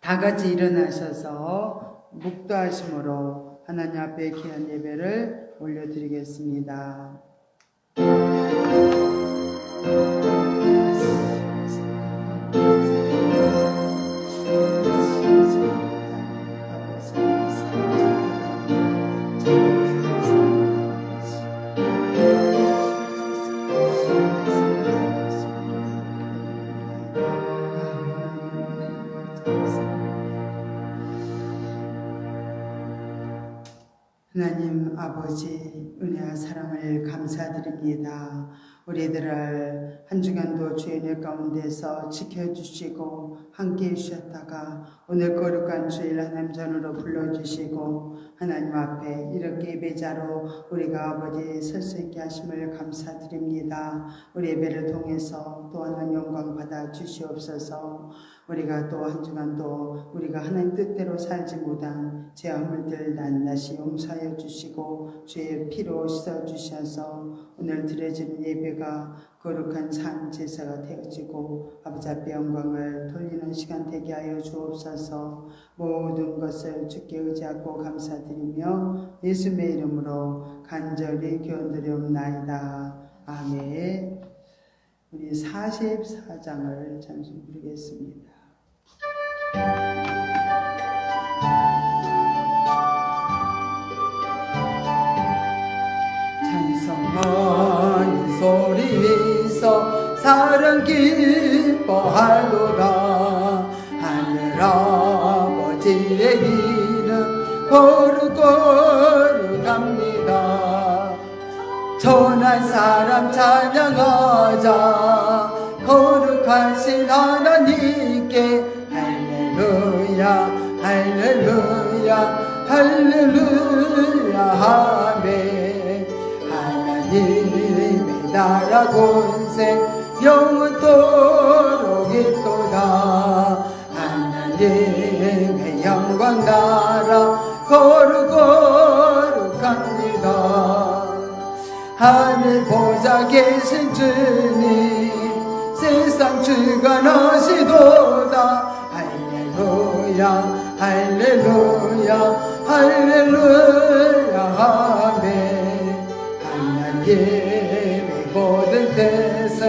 다 같이 일어나셔서 묵도하심으로 하나님 앞에 귀한 예배를 올려드리겠습니다. 하나님 아버지 은혜와 사랑을 감사드립니다. 우리들을 한 주간도 주의 은혜 가운데서 지켜주시고 함께해 주셨다가 오늘 거룩한 주일 하나님 전으로 불러주시고 하나님 앞에 이렇게 예배자로 우리가 아버지 설 수 있게 하심을 감사드립니다. 우리 예배를 통해서 또 하나님 영광 받아 주시옵소서. 우리가 또 한 주간도 우리가 하나님 뜻대로 살지 못한 죄 허물들 낱낱이 용서하여 주시고 주의 피로 씻어 주셔서 오늘 드려지는 예배가 거룩한 산 제사가 되어지고 아버지 앞에 영광을 돌리는 시간 되게 하여 주옵소서. 모든 것을 주께 의지하고 감사드리며 예수님의 이름으로 간절히 기원드리옵나이다. 아멘. 우리 44장을 잠시 부르겠습니다. 찬송하는 소리서 사랑 기뻐하도다. 하늘아버지의 이름 거룩거룩합니다. 선한 사람 찬양하자. 거룩하신 하나님께 할렐루야 할렐루야 할렐루야 아멘. 하나님의 나라 권세 영원토록 있도다. 하나님의 영광 나라 거룩거룩합니다. 하늘 보좌 계신 주님 세상 주관하시도다. 할렐루야 할렐루야 할렐루야 아멘. 하나님의 모든 뜻은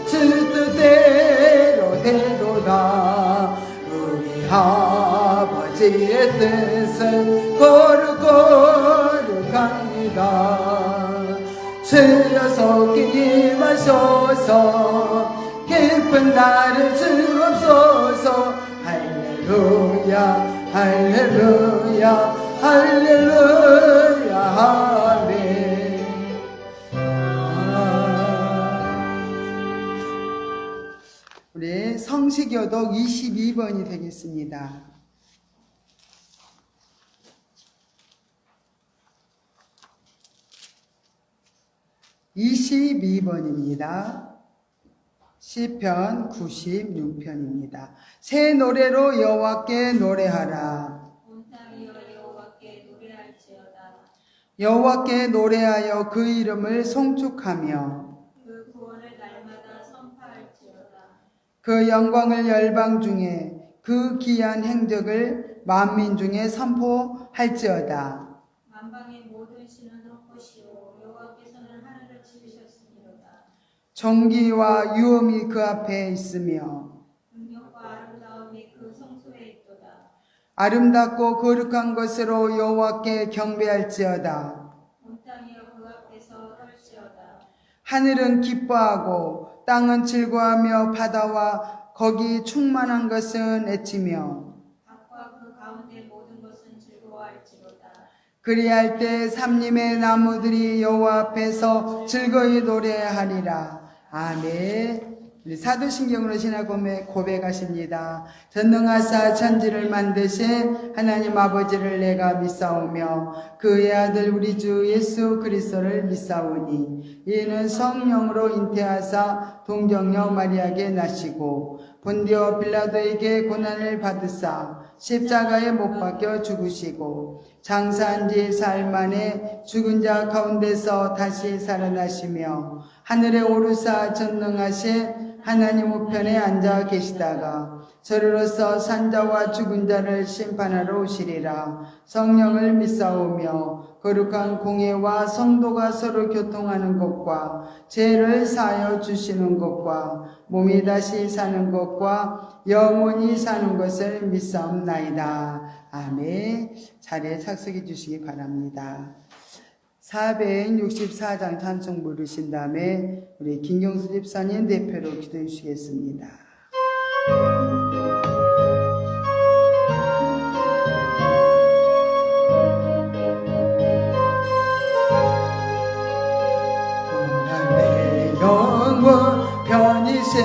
주 뜻대로 되도다. 우리 아버지의 뜻은 거룩거룩합니다. 주여 속히 임하소서. 깊은 나를 주옵소서. 할렐루야 할렐루야 할렐루야 아멘. 우리 성시교독 22번이 되겠습니다. 22번입니다. 시편 96편입니다. 새 노래로 여호와께 노래하라. 온 땅이여 여호와께 노래할지어다. 여호와께 노래하여 그 이름을 송축하며 그 구원을 날마다 선포할지어다. 그 영광을 열방 중에 그 기한 행적을 만민 중에 선포할지어다. 만방의 모든 신은 헛것이요 여호와께서는 하늘을 지으셨으니로다. 존귀와 유엄이 그 앞에 있으며 능력과 아름다움이 그 성소에 있도다. 아름답고 거룩한 것으로 여호와께 경배할지어다. 온 땅이여 그 앞에서 떨지어다. 하늘은 기뻐하고 땅은 즐거워하며 바다와 거기 충만한 것은 애치며 밖과 그 가운데 모든 것은 즐거워할지로다. 그리할 때 삼림의 나무들이 여호와 앞에서 즐거이 노래하리라. 아멘. 사도신경으로 신앙 고백하십니다. 전능하사 천지를 만드신 하나님 아버지를 내가 믿사오며 그의 아들 우리 주 예수 그리스도를 믿사오니 이는 성령으로 잉태하사 동정녀 마리아에게 나시고 본디오 빌라도에게 고난을 받으사 십자가에 못 박혀 죽으시고 장사한 지 사흘 만에 죽은 자 가운데서 다시 살아나시며 하늘에 오르사 전능하신 하나님 우편에 앉아 계시다가 저로서 산자와 죽은 자를 심판하러 오시리라. 성령을 믿사오며 거룩한 공예와 성도가 서로 교통하는 것과 죄를 사하여 주시는 것과 몸이 다시 사는 것과 영원히 사는 것을 믿사옵나이다. 아멘. 자리에 착석해 주시기 바랍니다. 464장 찬송 부르신 다음에 우리 김경수 집사님 대표로 기도해 주시겠습니다. 내 영혼 편히 쉴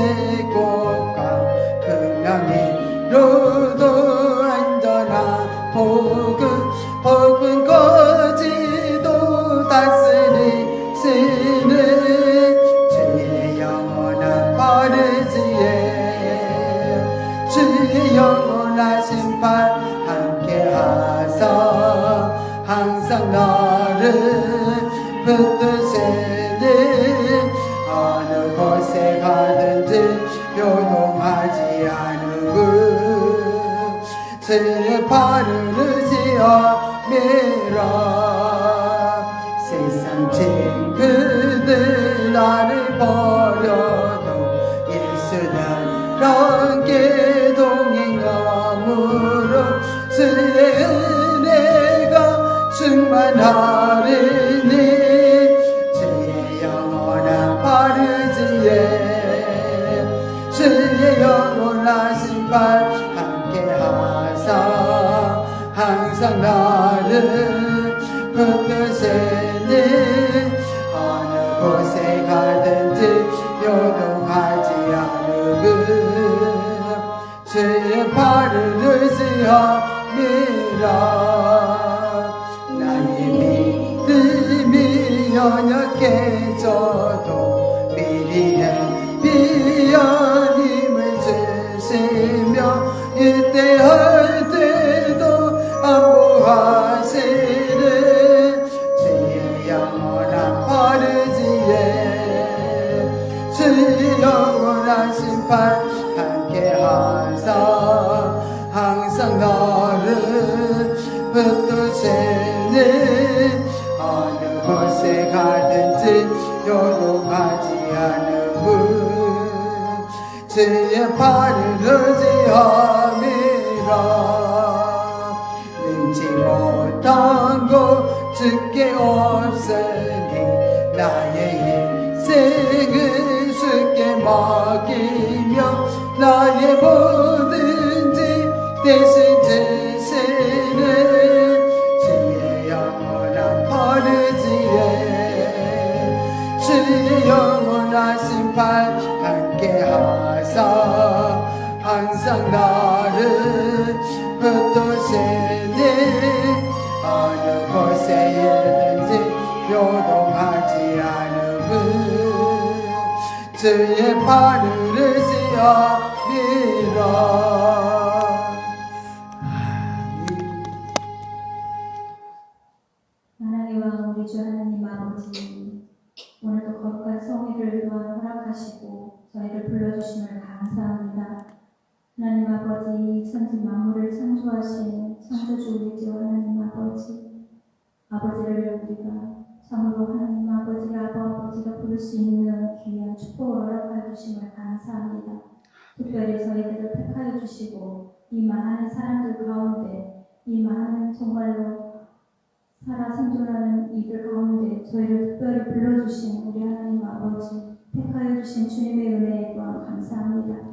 곳과 그나미로도 안전한 복은 거지도 다스리시는 주의 영원한 버르지에 주의 영원한 심판 함께하사 항상 너를 붙드시니 어느 곳에 가든지 요동하지 않으고 주의 발을 의지하미라. 세상 친구들 나를 버려도 예수는 함께 동행함으로 주의 은혜가 충만하리니 주의 영원한 바르지에 주의 영원한 심판 함께하사 항상 나를 붙드시니 어느 곳에 가든지 요동하지 않으고 주의 발을 의지함이라. 나의 믿음이 연약해져도 미리의 비연임을 주시며 이때할 때도 안보하시는 주의 영원한 버르지에 주의 영원한 심판 함께하사 항상 너를 붙드시니 어느 곳에 가든지 요동하지 않으고 주의 발을 의지함이라. 능치 못한 것 주께 없으니 나의 인생을 주께 맡기며 나의 뭐든지 대신 주시는 주의 영원한 버르지에 주의 영원한 심판 함께하사 항상 나를 붙드시니 어느 곳에 있든지 요동하지 않으고 주의 발을 의지함이라. 하나님과 우리 주 하나님 아버지, 오늘도 거룩한 성회를 또한 허락하시고 저희를 불러주심을 감사합니다. 하나님 아버지, 천지 만물을 창조하신 창조주 우리 주 하나님 아버지, 아버지를 우리가 참으로 하나님 아버지가 아버지가 부를 수 있는 귀한 축복을 허락하여 주심을 감사합니다. 특별히 저희들을 택하여 주시고 이 많은 사람들 가운데 이 많은 정말로 살아 생존하는 이들 가운데 저희를 특별히 불러주신 우리 하나님 아버지, 택하여 주신 주님의 은혜에 또한 감사합니다.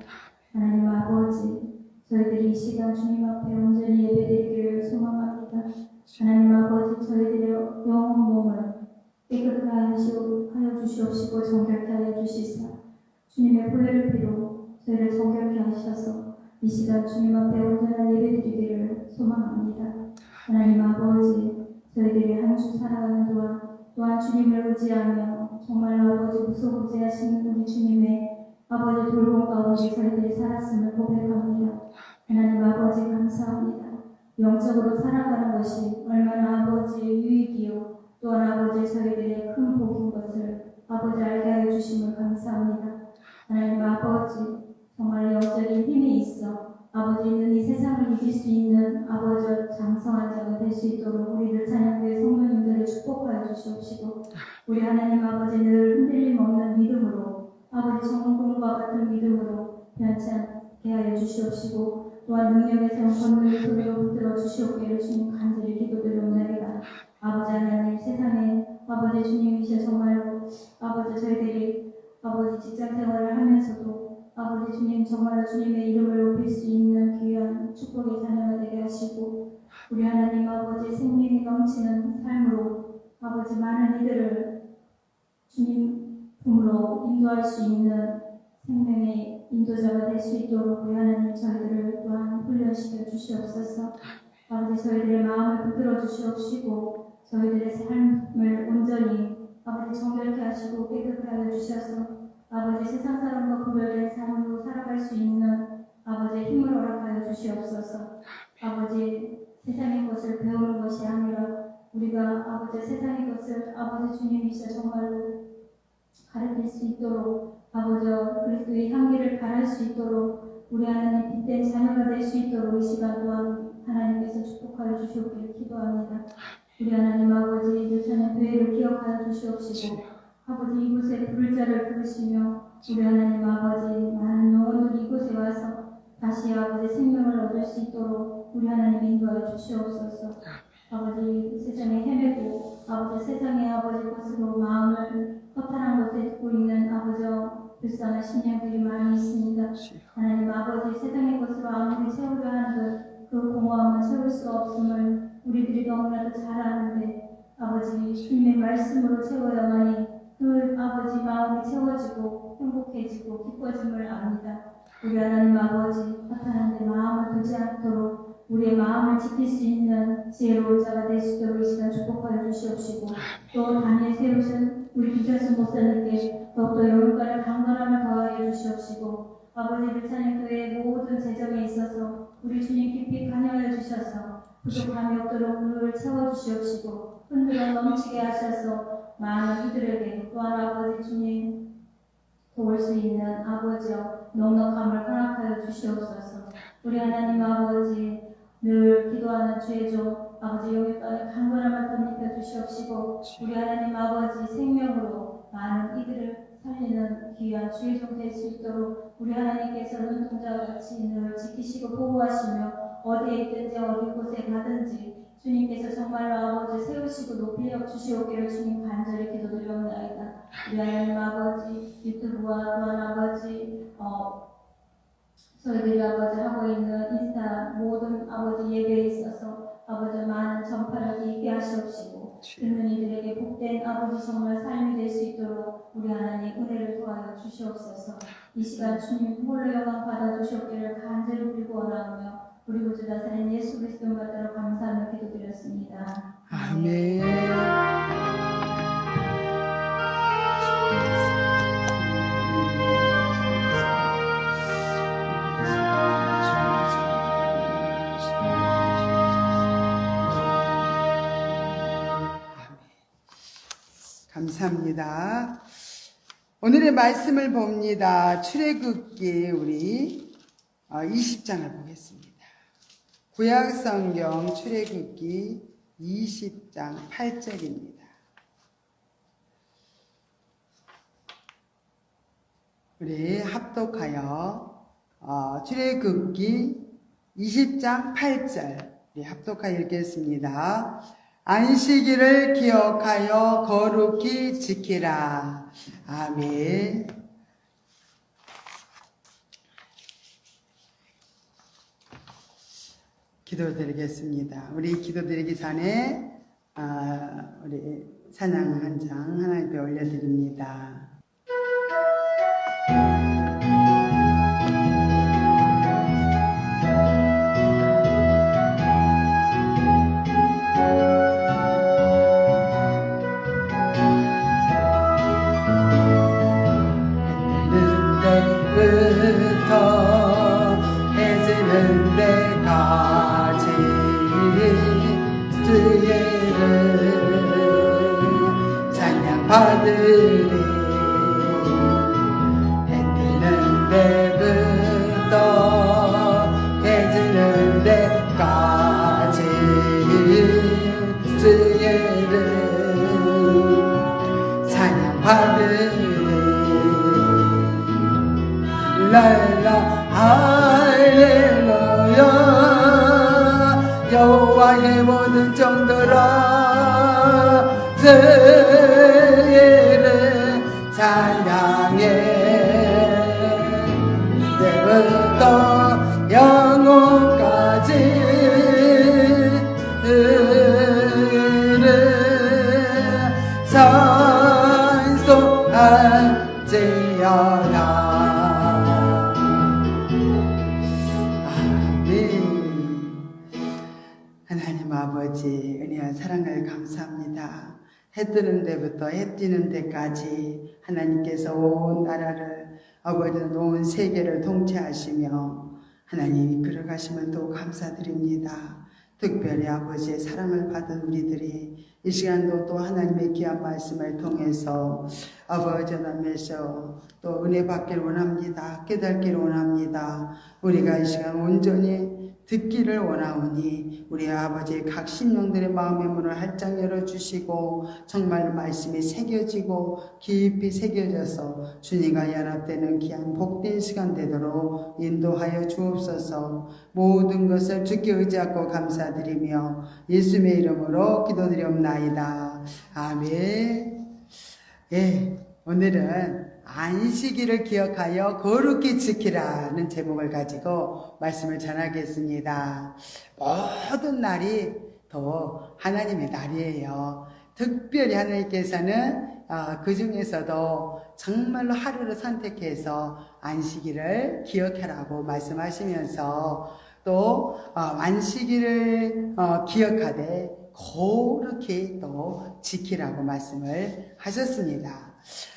하나님 아버지, 저희들이 이 시간 주님 앞에 온전히 예배드리기를 소망합니다. 하나님 아버지, 저희들의 영혼 몸을 깨끗하게 하여 주시옵시고 정결케 하여 주시사 주님의 보혈의 피로 저희를 정결케 하셔서 이 시간 주님 앞에 온전한 예배드리기를 소망합니다. 하나님 아버지, 저희들이 한 주 살아가는 또한 주님을 의지하며 정말로 아버지 무소부재하시는 우리 주님의 아버지 돌봄 가운데 저희들이 살았음을 고백합니다. 하나님 아버지 감사합니다. 영적으로 살아가는 것이 얼마나 아버지의 유익이요 또한 아버지 저희들의 큰 복인 것을 아버지 알게 하여 주심을 감사합니다. 하나님 아버지, 정말 영적인 힘이 있어 있는 아버지 장성한 자가 될 수 있도록 우리들 찬양교회 성도님들을 축복하여 주시옵시고 우리 하나님 아버지 늘 흔들림 없는 믿음으로 아버지 정금과 같은 믿음으로 변치 않게 하여 주시옵시고 또한 능력의 세운 권능의 소리로 붙들어 주시옵기를 주님 간절히 기도드리옵나이다. 아버지 하나님 세상에 아버지 주님이셔 정말로 아버지 저희들이 아버지 직장 생활을 하면서도 아버지 주님 정말로 주님의 이름을 높일 수 있는 귀한 축복의 자녀가 되게 하시고 우리 하나님 아버지 생명이 넘치는 삶으로 아버지 많은 이들을 주님 품으로 인도할 수 있는 생명의 인도자가 될 수 있도록 우리 하나님 저희들을 또한 훈련시켜 주시옵소서. 아버지 저희들의 마음을 붙들어 주시옵시고 저희들의 삶을 온전히 아버지 정결케 하시고 깨끗하게 하여 주셔서 아버지 세상 사람과 구별된 삶으로 살아갈 수 있는 아버지의 힘을 허락하여 주시옵소서. 아버지 세상의 것을 배우는 것이 아니라 우리가 아버지 세상의 것을 아버지 주님이시여 정말로 가르칠 수 있도록 아버지 그리스도의 향기를 발할 수 있도록 우리 하나님 빛된 자녀가 될 수 있도록 이 시간 또한 하나님께서 축복하여 주시옵기를 기도합니다. 우리 하나님 아버지 유찬의 교회를 기억하여 주시옵시고 아버지 이곳에 부를 자를 부르시며 우리 하나님 아버지 많은 영혼들이 이곳에 와서 다시 아버지 생명을 얻을 수 있도록 우리 하나님 인도하여 주시옵소서. 아버지 세상에 헤매고 아버지 세상의 아버지 것으로 마음을 허탄한 곳에 두고 있는 아버지 불쌍한 심령들이 많이 있습니다. 하나님 아버지 세상의 것으로 아무리 채우려 하는데 그 공허함은 채울 수가 없음을 우리들이 너무나도 잘 아는데 아버지 주님의 말씀으로 채워야만이 그 아버지 마음이 채워지고 행복해지고 기뻐짐을 압니다. 우리 하나님 아버지 허탄한데 마음을 두지 않도록 우리의 마음을 지킬 수 있는 지혜로운 자가 될 수 있도록 이 시간 축복하여 주시옵시고 또 단위에 세우신 우리 김철순 목사님께 더욱더 영육간의 강건함을 더하여 주시옵시고 아버지 불찬의 교회의 모든 재정에 있어서 우리 주님 깊이 관여하여 주셔서 부족함이 없도록 물을 채워주시옵시고 흔들어 넘치게 하셔서 많은 이들에게 또한 아버지 주님 도울 수 있는 아버지여 넉넉함을 허락하여 주시옵소서. 우리 하나님 아버지 늘 기도하는 주의 종 아버지 영육간의 강건함을 덧입혀 주시옵시고 우리 하나님 아버지 생명으로 많은 이들을 살리는 귀한 주의 종 될 수 있도록 우리 하나님께서 눈동자와 같이 늘 지키시고 보호하시며 어디에 있든지 어디 곳에 가든지 주님께서 정말로 아버지 세우시고 높이 주시옵기를 주님 간절히 기도드리옵나이다. 우리 하나님 아버지 유튜브와 또한 아버지 저희들이 아버지 하고 있는 인스타 모든 아버지 예배에 있어서 아버지 많은 전파를 있게 하시옵시고 듣는 이들에게 복된 아버지 정말 삶이 될 수 있도록 우리 하나님 은혜를 도와여 주시옵소서. 이 시간 주님 홀로 영광 받아주시옵기를 간절히 우리고 원하며 우리 구주 나사렛 예수 그리스도 받들어 감사하며 기도드렸습니다. 아멘. 감사합니다. 오늘의 말씀을 봅니다. 출애굽기 우리 20장을 보겠습니다. 구약성경 출애굽기 20장 8절입니다. 우리 합독하여 출애굽기 20장 8절 우리 합독하여 읽겠습니다. 안식일을 기억하여 거룩히 지키라. 아멘. 기도드리겠습니다. 우리 기도드리기 전에 우리 찬양 한 장 하나님께 올려드립니다. 해지는 데까지 주의 이름 찬양 받으리. 해 뜨는 데부터 해지는 데까지 여호와의 모든 종들아 주를 찬양해 때부터 영원까지 주를 찬송할지어다. 하나님 아버지 은혜와 사랑을 감사합니다. 해 뜨는 데부터 해 뛰는 데까지 하나님께서 온 나라를 아버지는 온 세계를 통치하시며 하나님이 이끌어가심을 또 감사드립니다. 특별히 아버지의 사랑을 받은 우리들이 이 시간도 또 하나님의 귀한 말씀을 통해서 아버지 하나님께서 또 은혜 받길 원합니다. 깨닫기를 원합니다. 우리가 이 시간 온전히 듣기를 원하오니 우리 아버지의 각 심령들의 마음의 문을 활짝 열어주시고 정말 말씀이 새겨지고 깊이 새겨져서 주님과 연합되는 귀한 복된 시간 되도록 인도하여 주옵소서. 모든 것을 주께 의지하고 감사드리며 예수님의 이름으로 기도드리옵나이다. 아멘. 예, 오늘은 안식일을 기억하여 거룩히 지키라는 제목을 가지고 말씀을 전하겠습니다. 모든 날이 더 하나님의 날이에요. 특별히 하나님께서는 그 중에서도 정말로 하루를 선택해서 안식일을 기억하라고 말씀하시면서 또 안식일을 기억하되 거룩히 또 지키라고 말씀을 하셨습니다.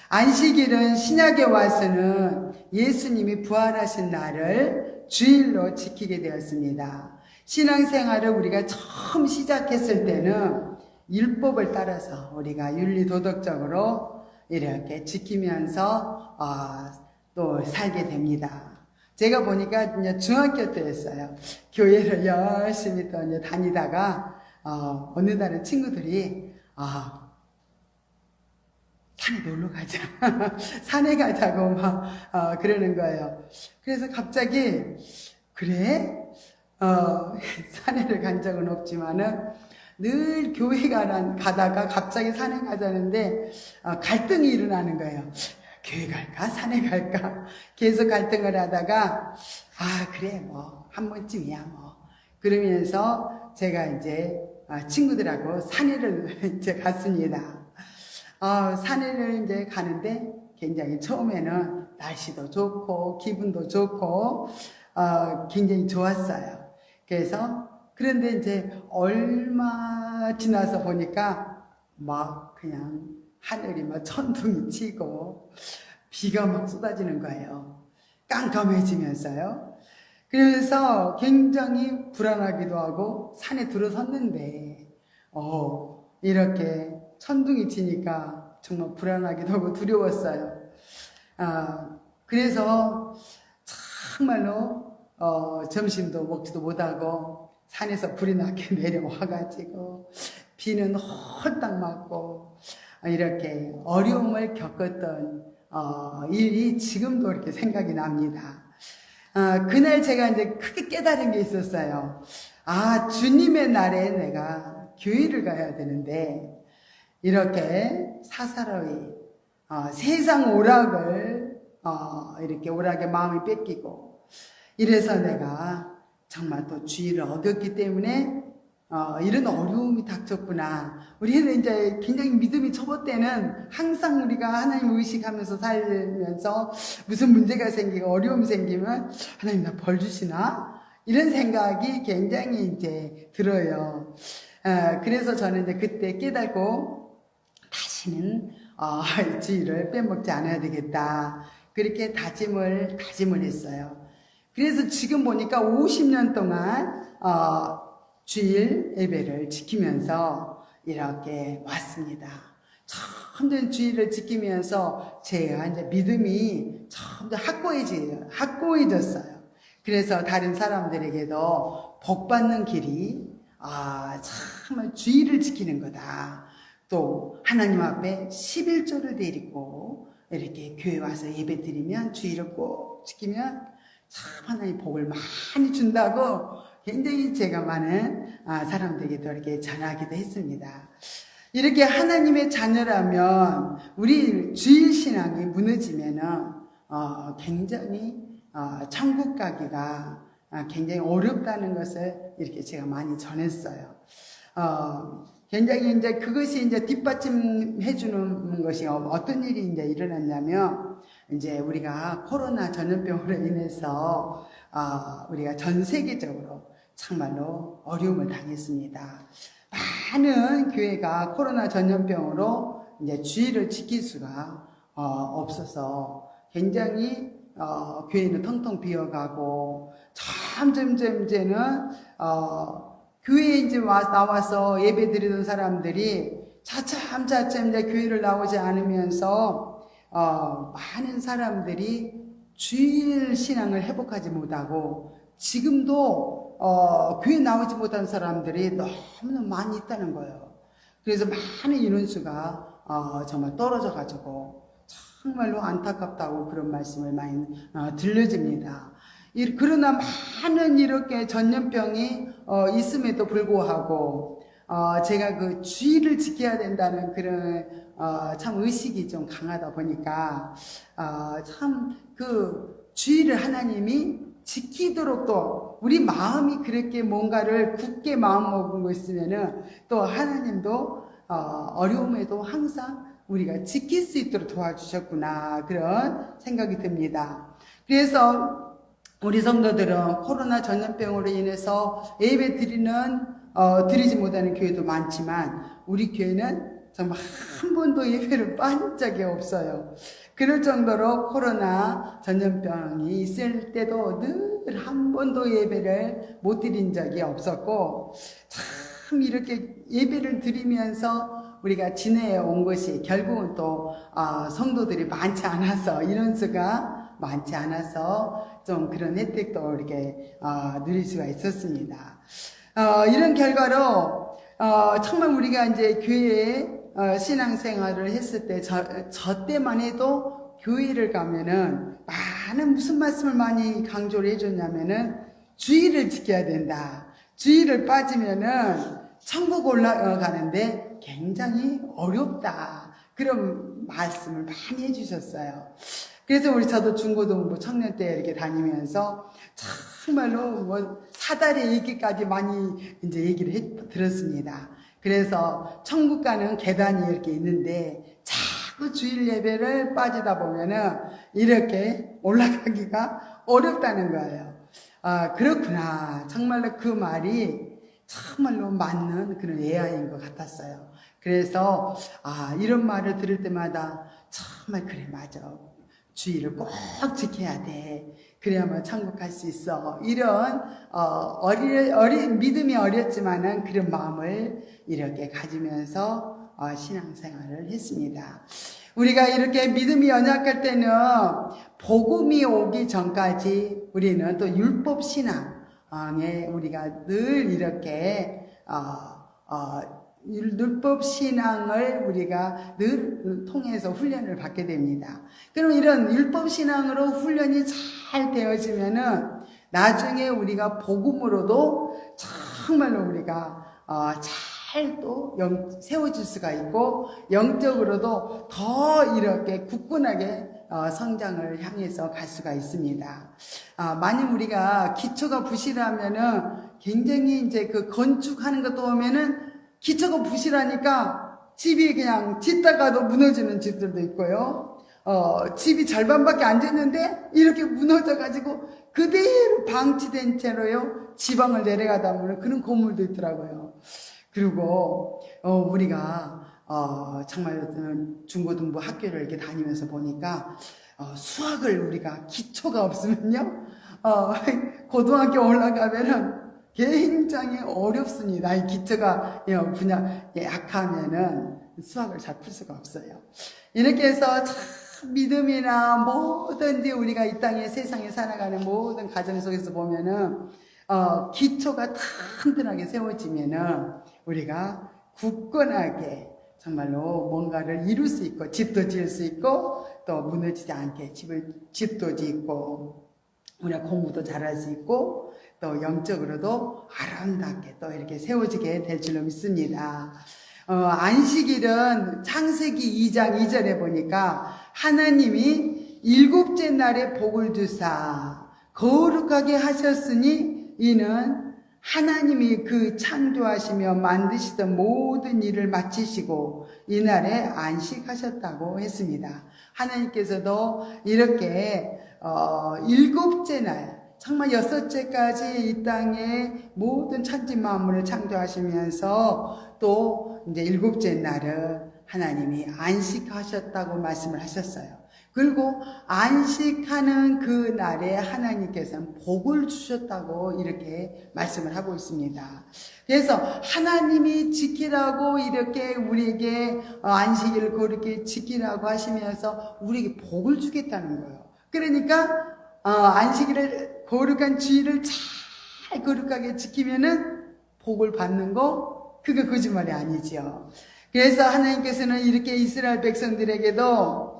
안식일은 신약에 와서는 예수님이 부활하신 날을 주일로 지키게 되었습니다. 신앙생활을 우리가 처음 시작했을 때는 율법을 따라서 우리가 윤리도덕적으로 이렇게 지키면서 또 살게 됩니다. 제가 보니까 이제 중학교 때였어요. 교회를 열심히 또 이제 다니다가 어느 날은 친구들이 산에 놀러 가자. 산에 가자고 막 그러는 거예요. 그래서 갑자기 그래? 산에를 간 적은 없지만은 늘 교회 가다가 갑자기 산에 가자는데 갈등이 일어나는 거예요. 교회 갈까? 산에 갈까? 계속 갈등을 하다가 그래 뭐 한 번쯤이야 뭐 그러면서 제가 이제 친구들하고 산에를 이제 갔습니다. 산에를 이제 가는데 굉장히 처음에는 날씨도 좋고 기분도 좋고 굉장히 좋았어요. 그런데 이제 얼마 지나서 보니까 막 그냥 하늘이 막 천둥이 치고 비가 막 쏟아지는 거예요. 깜깜해지면서요. 그래서 굉장히 불안하기도 하고 산에 들어섰는데 이렇게 천둥이 치니까 정말 불안하기도 하고 두려웠어요. 그래서 정말로 점심도 먹지도 못하고 산에서 불이 나게 내려와가지고 비는 홀딱 맞고 이렇게 어려움을 겪었던 일이 지금도 이렇게 생각이 납니다. 그날 제가 이제 크게 깨달은 게 있었어요. 주님의 날에 내가 교회를 가야 되는데 이렇게 사사로이 세상 오락을 이렇게 오락의 마음이 뺏기고 이래서 내가 정말 또 주의를 어겼기 때문에 이런 어려움이 닥쳤구나. 우리는 이제 굉장히 믿음이 접을 때는 항상 우리가 하나님 의식하면서 살면서 무슨 문제가 생기고 어려움이 생기면 하나님 나 벌 주시나? 이런 생각이 굉장히 이제 들어요. 그래서 저는 이제 그때 깨닫고 다시는 주의를 빼먹지 않아야 되겠다. 그렇게 다짐을 했어요. 그래서 지금 보니까 50년 동안 주일 예배를 지키면서 이렇게 왔습니다. 점점 주일을 지키면서 제가 이제 믿음이 점점 확고해졌어요. 그래서 다른 사람들에게도 복받는 길이 정말 주일을 지키는 거다. 또 하나님 앞에 11조를 드리고 이렇게 교회 와서 예배 드리면 주일을 꼭 지키면 참 하나님 복을 많이 준다고 굉장히 제가 많은 사람들에게도 이렇게 전하기도 했습니다. 이렇게 하나님의 자녀라면 우리 주일 신앙이 무너지면은 굉장히 천국 가기가 굉장히 어렵다는 것을 이렇게 제가 많이 전했어요. 굉장히 이제 그것이 이제 뒷받침해 주는 것이 어떤 일이 이제 일어났냐면, 이제 우리가 코로나 전염병으로 인해서 우리가 전 세계적으로 정말로 어려움을 당했습니다. 많은 교회가 코로나 전염병으로 이제 주의를 지킬 수가 없어서 굉장히 교회는 텅텅 비어가고, 점점 이제는 교회에 이제 나와서 예배 드리던 사람들이 차츰 이제 교회를 나오지 않으면서 많은 사람들이 주일 신앙을 회복하지 못하고, 지금도 교회 나오지 못한 사람들이 너무나 많이 있다는 거예요. 그래서 많은 인원수가 정말 떨어져 가지고 정말로 안타깝다고 그런 말씀을 많이 들려집니다. 그러나 많은 이렇게 전염병이 있음에도 불구하고 제가 그 주의를 지켜야 된다는 그런 참 의식이 좀 강하다 보니까 참 그 주의를 하나님이 지키도록, 또 우리 마음이 그렇게 뭔가를 굳게 마음 먹은 거 있으면은 또 하나님도 어려움에도 항상 우리가 지킬 수 있도록 도와주셨구나, 그런 생각이 듭니다. 그래서 우리 성도들은 코로나 전염병으로 인해서 예배 드리지 못하는 교회도 많지만, 우리 교회는 정말 한 번도 예배를 빠진 적이 없어요. 그럴 정도로 코로나 전염병이 있을 때도 늘 한 번도 예배를 못 드린 적이 없었고, 참 이렇게 예배를 드리면서 우리가 지내어 온 것이 결국은 또 성도들이 많지 않아서, 인원수가 많지 않아서 좀 그런 혜택도 이렇게 누릴 수가 있었습니다. 이런 결과로 정말 우리가 이제 교회에 신앙생활을 했을 때 저 때만 해도 교회를 가면은 무슨 말씀을 많이 강조를 해줬냐면은 주의를 지켜야 된다. 주의를 빠지면은 천국 올라가는데 굉장히 어렵다. 그런 말씀을 많이 해주셨어요. 그래서 저도 중고등부 청년 때 이렇게 다니면서 정말로 사다리 얘기까지 많이 이제 얘기를 들었습니다. 그래서 천국 가는 계단이 이렇게 있는데 자꾸 주일 예배를 빠지다 보면은 이렇게 올라가기가 어렵다는 거예요. 그렇구나. 정말로 그 말이 정말로 맞는 그런 예화인 것 같았어요. 그래서 이런 말을 들을 때마다 정말 그래, 맞아. 주의를 꼭 지켜야 돼. 그래야만 천국 갈 수 있어. 이런 믿음이 어렸지만은 그런 마음을 이렇게 가지면서 신앙생활을 했습니다. 우리가 이렇게 믿음이 연약할 때는 복음이 오기 전까지 우리는 또 율법 신앙에 우리가 늘 이렇게 율법 신앙을 우리가 늘 통해서 훈련을 받게 됩니다. 그럼 이런 율법 신앙으로 훈련이 잘 되어지면은 나중에 우리가 복음으로도 정말로 우리가 잘 또 세워질 수가 있고, 영적으로도 더 이렇게 굳건하게 성장을 향해서 갈 수가 있습니다. 만약 우리가 기초가 부실하면은 굉장히 이제 그 건축하는 것도 보면은 기초가 부실하니까 집이 그냥 짓다가도 무너지는 집들도 있고요. 집이 절반밖에 안 됐는데 이렇게 무너져가지고 그대로 방치된 채로요, 지방을 내려가다 보면 그런 건물도 있더라고요. 그리고 우리가 정말 중고등부 학교를 이렇게 다니면서 보니까 수학을 우리가 기초가 없으면요, 고등학교 올라가면은 굉장히 어렵습니다. 이 기초가 약하면은 수학을 잘 풀 수가 없어요. 이렇게 해서 참 믿음이나 뭐든지 우리가 이 땅에 세상에 살아가는 모든 가정 속에서 보면은 기초가 튼튼하게 세워지면은 우리가 굳건하게 정말로 뭔가를 이룰 수 있고, 집도 지을 수 있고, 또 무너지지 않게 집도 짓고, 우리가 공부도 잘할 수 있고, 또 영적으로도 아름답게 또 이렇게 세워지게 될 줄로 믿습니다. 안식일은 창세기 2장 2절에 보니까 하나님이 일곱째 날에 복을 주사 거룩하게 하셨으니 이는 하나님이 그 창조하시며 만드시던 모든 일을 마치시고 이날에 안식하셨다고 했습니다. 하나님께서도 이렇게 일곱째 날 정말 여섯째까지 이 땅에 모든 천지 만물을 창조하시면서 또 이제 일곱째 날은 하나님이 안식하셨다고 말씀을 하셨어요. 그리고 안식하는 그 날에 하나님께서는 복을 주셨다고 이렇게 말씀을 하고 있습니다. 그래서 하나님이 지키라고 이렇게 우리에게 안식일을 그렇게 지키라고 하시면서 우리에게 복을 주겠다는 거예요. 그러니까 안식일을 거룩한 주일을 잘 거룩하게 지키면은 복을 받는 거 그게 거짓말이 아니죠. 그래서 하나님께서는 이렇게 이스라엘 백성들에게도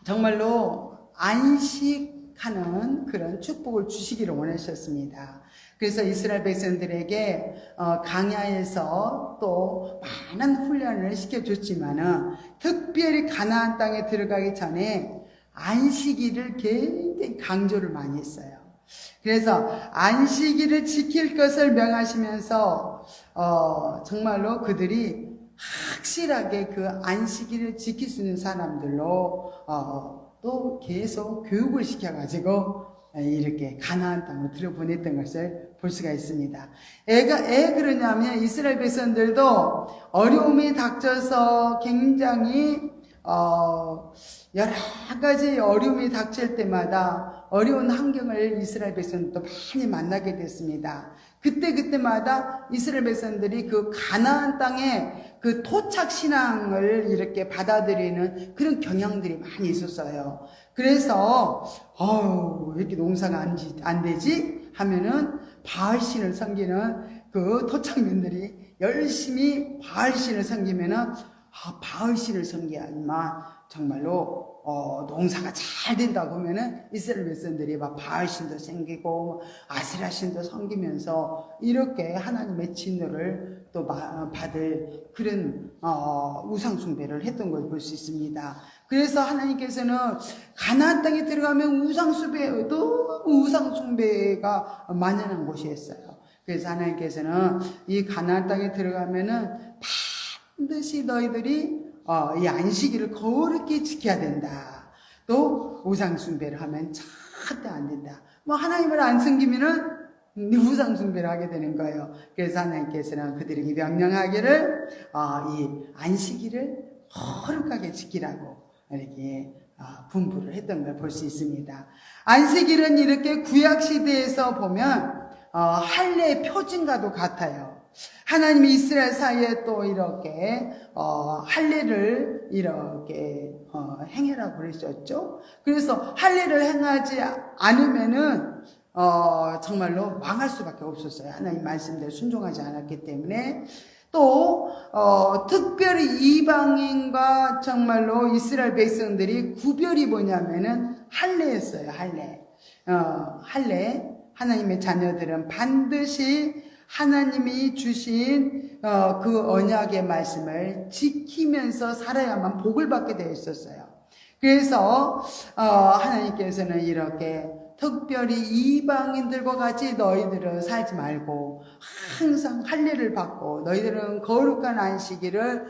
정말로 안식하는 그런 축복을 주시기를 원하셨습니다. 그래서 이스라엘 백성들에게 강야에서 또 많은 훈련을 시켜줬지만은 특별히 가나안 땅에 들어가기 전에 안식일을 굉장히 강조를 많이 했어요. 그래서 안식일을 지킬 것을 명하시면서 정말로 그들이 확실하게 그 안식일을 지킬 수 있는 사람들로 또 계속 교육을 시켜가지고 이렇게 가나안 땅으로 들여보냈던 것을 볼 수가 있습니다. 왜 그러냐면 이스라엘 백성들도 어려움이 닥쳐서 굉장히 여러 가지 어려움이 닥칠 때마다 어려운 환경을 이스라엘 백성들도 많이 만나게 됐습니다. 그때마다 이스라엘 백성들이 그 가나안 땅에 그 토착 신앙을 이렇게 받아들이는 그런 경향들이 많이 있었어요. 그래서 왜 이렇게 농사가 안 되지? 하면은 바알신을 섬기는 그 토착민들이 열심히 바알신을 섬기면은 바알신을 섬기야만 정말로 농사가 잘 된다고 하면은 이스라엘 백성들이 막 바알신도 섬기고 아세라신도 섬기면서 이렇게 하나님의 진노를 또 받을 그런 우상 숭배를 했던 걸 볼 수 있습니다. 그래서 하나님께서는 가나안 땅에 들어가면 우상 숭배가 만연한 곳이었어요. 그래서 하나님께서는 이 가나안 땅에 들어가면은 반드시 너희들이 이 안식일을 거룩히 지켜야 된다. 또 우상 숭배를 하면 절대 안 된다. 하나님을 안 섬기면은 우상 숭배를 하게 되는 거예요. 그래서 하나님께서는 그들에게 명령하기를 이 안식일을 거룩하게 지키라고 이렇게 분부를 했던 걸 볼 수 있습니다. 안식일은 이렇게 구약 시대에서 보면 할례의 표징과도 같아요. 하나님이 이스라엘 사이에 또 이렇게 할례를 이렇게 행해라고 그러셨죠. 그래서 할례를 행하지 않으면은 정말로 망할 수밖에 없었어요. 하나님 말씀대로 순종하지 않았기 때문에. 또 특별히 이방인과 정말로 이스라엘 백성들이 구별이 뭐냐면은 할례였어요. 할례. 하나님의 자녀들은 반드시 하나님이 주신 그 언약의 말씀을 지키면서 살아야만 복을 받게 되어 있었어요. 그래서 하나님께서는 이렇게 특별히 이방인들과 같이 너희들은 살지 말고 항상 할례를 받고 너희들은 거룩한 안식일을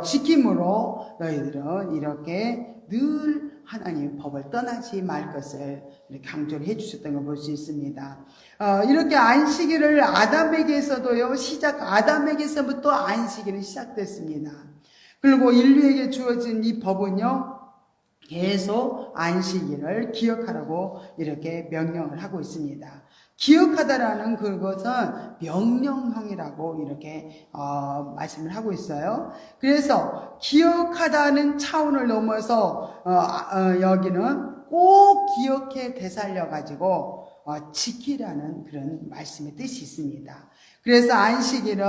지킴으로 너희들은 이렇게 늘 하나님의 법을 떠나지 말 것을 강조를 해주셨던 걸 볼 수 있습니다. 이렇게 안식일을 아담에게서도요, 아담에게서부터 안식일이 시작됐습니다. 그리고 인류에게 주어진 이 법은요, 계속 안식일을 기억하라고 이렇게 명령을 하고 있습니다. 기억하다라는 그것은 명령형이라고 이렇게 말씀을 하고 있어요. 그래서 기억하다는 차원을 넘어서 여기는 꼭 기억해 되살려 가지고 지키라는 그런 말씀의 뜻이 있습니다. 그래서 안식일은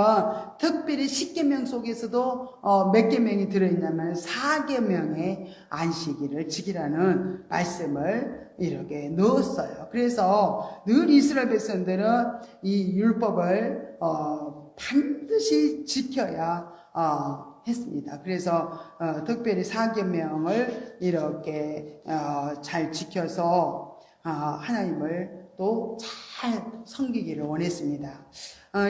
특별히 10계명 속에서도 몇 계명이 들어있냐면 4계명의 안식일을 지키라는 말씀을 이렇게 넣었어요. 그래서 늘 이스라엘 백성들은 이 율법을 반드시 지켜야 했습니다. 그래서 특별히 4계명을 이렇게 잘 지켜서 하나님을 또 잘 섬기기를 원했습니다.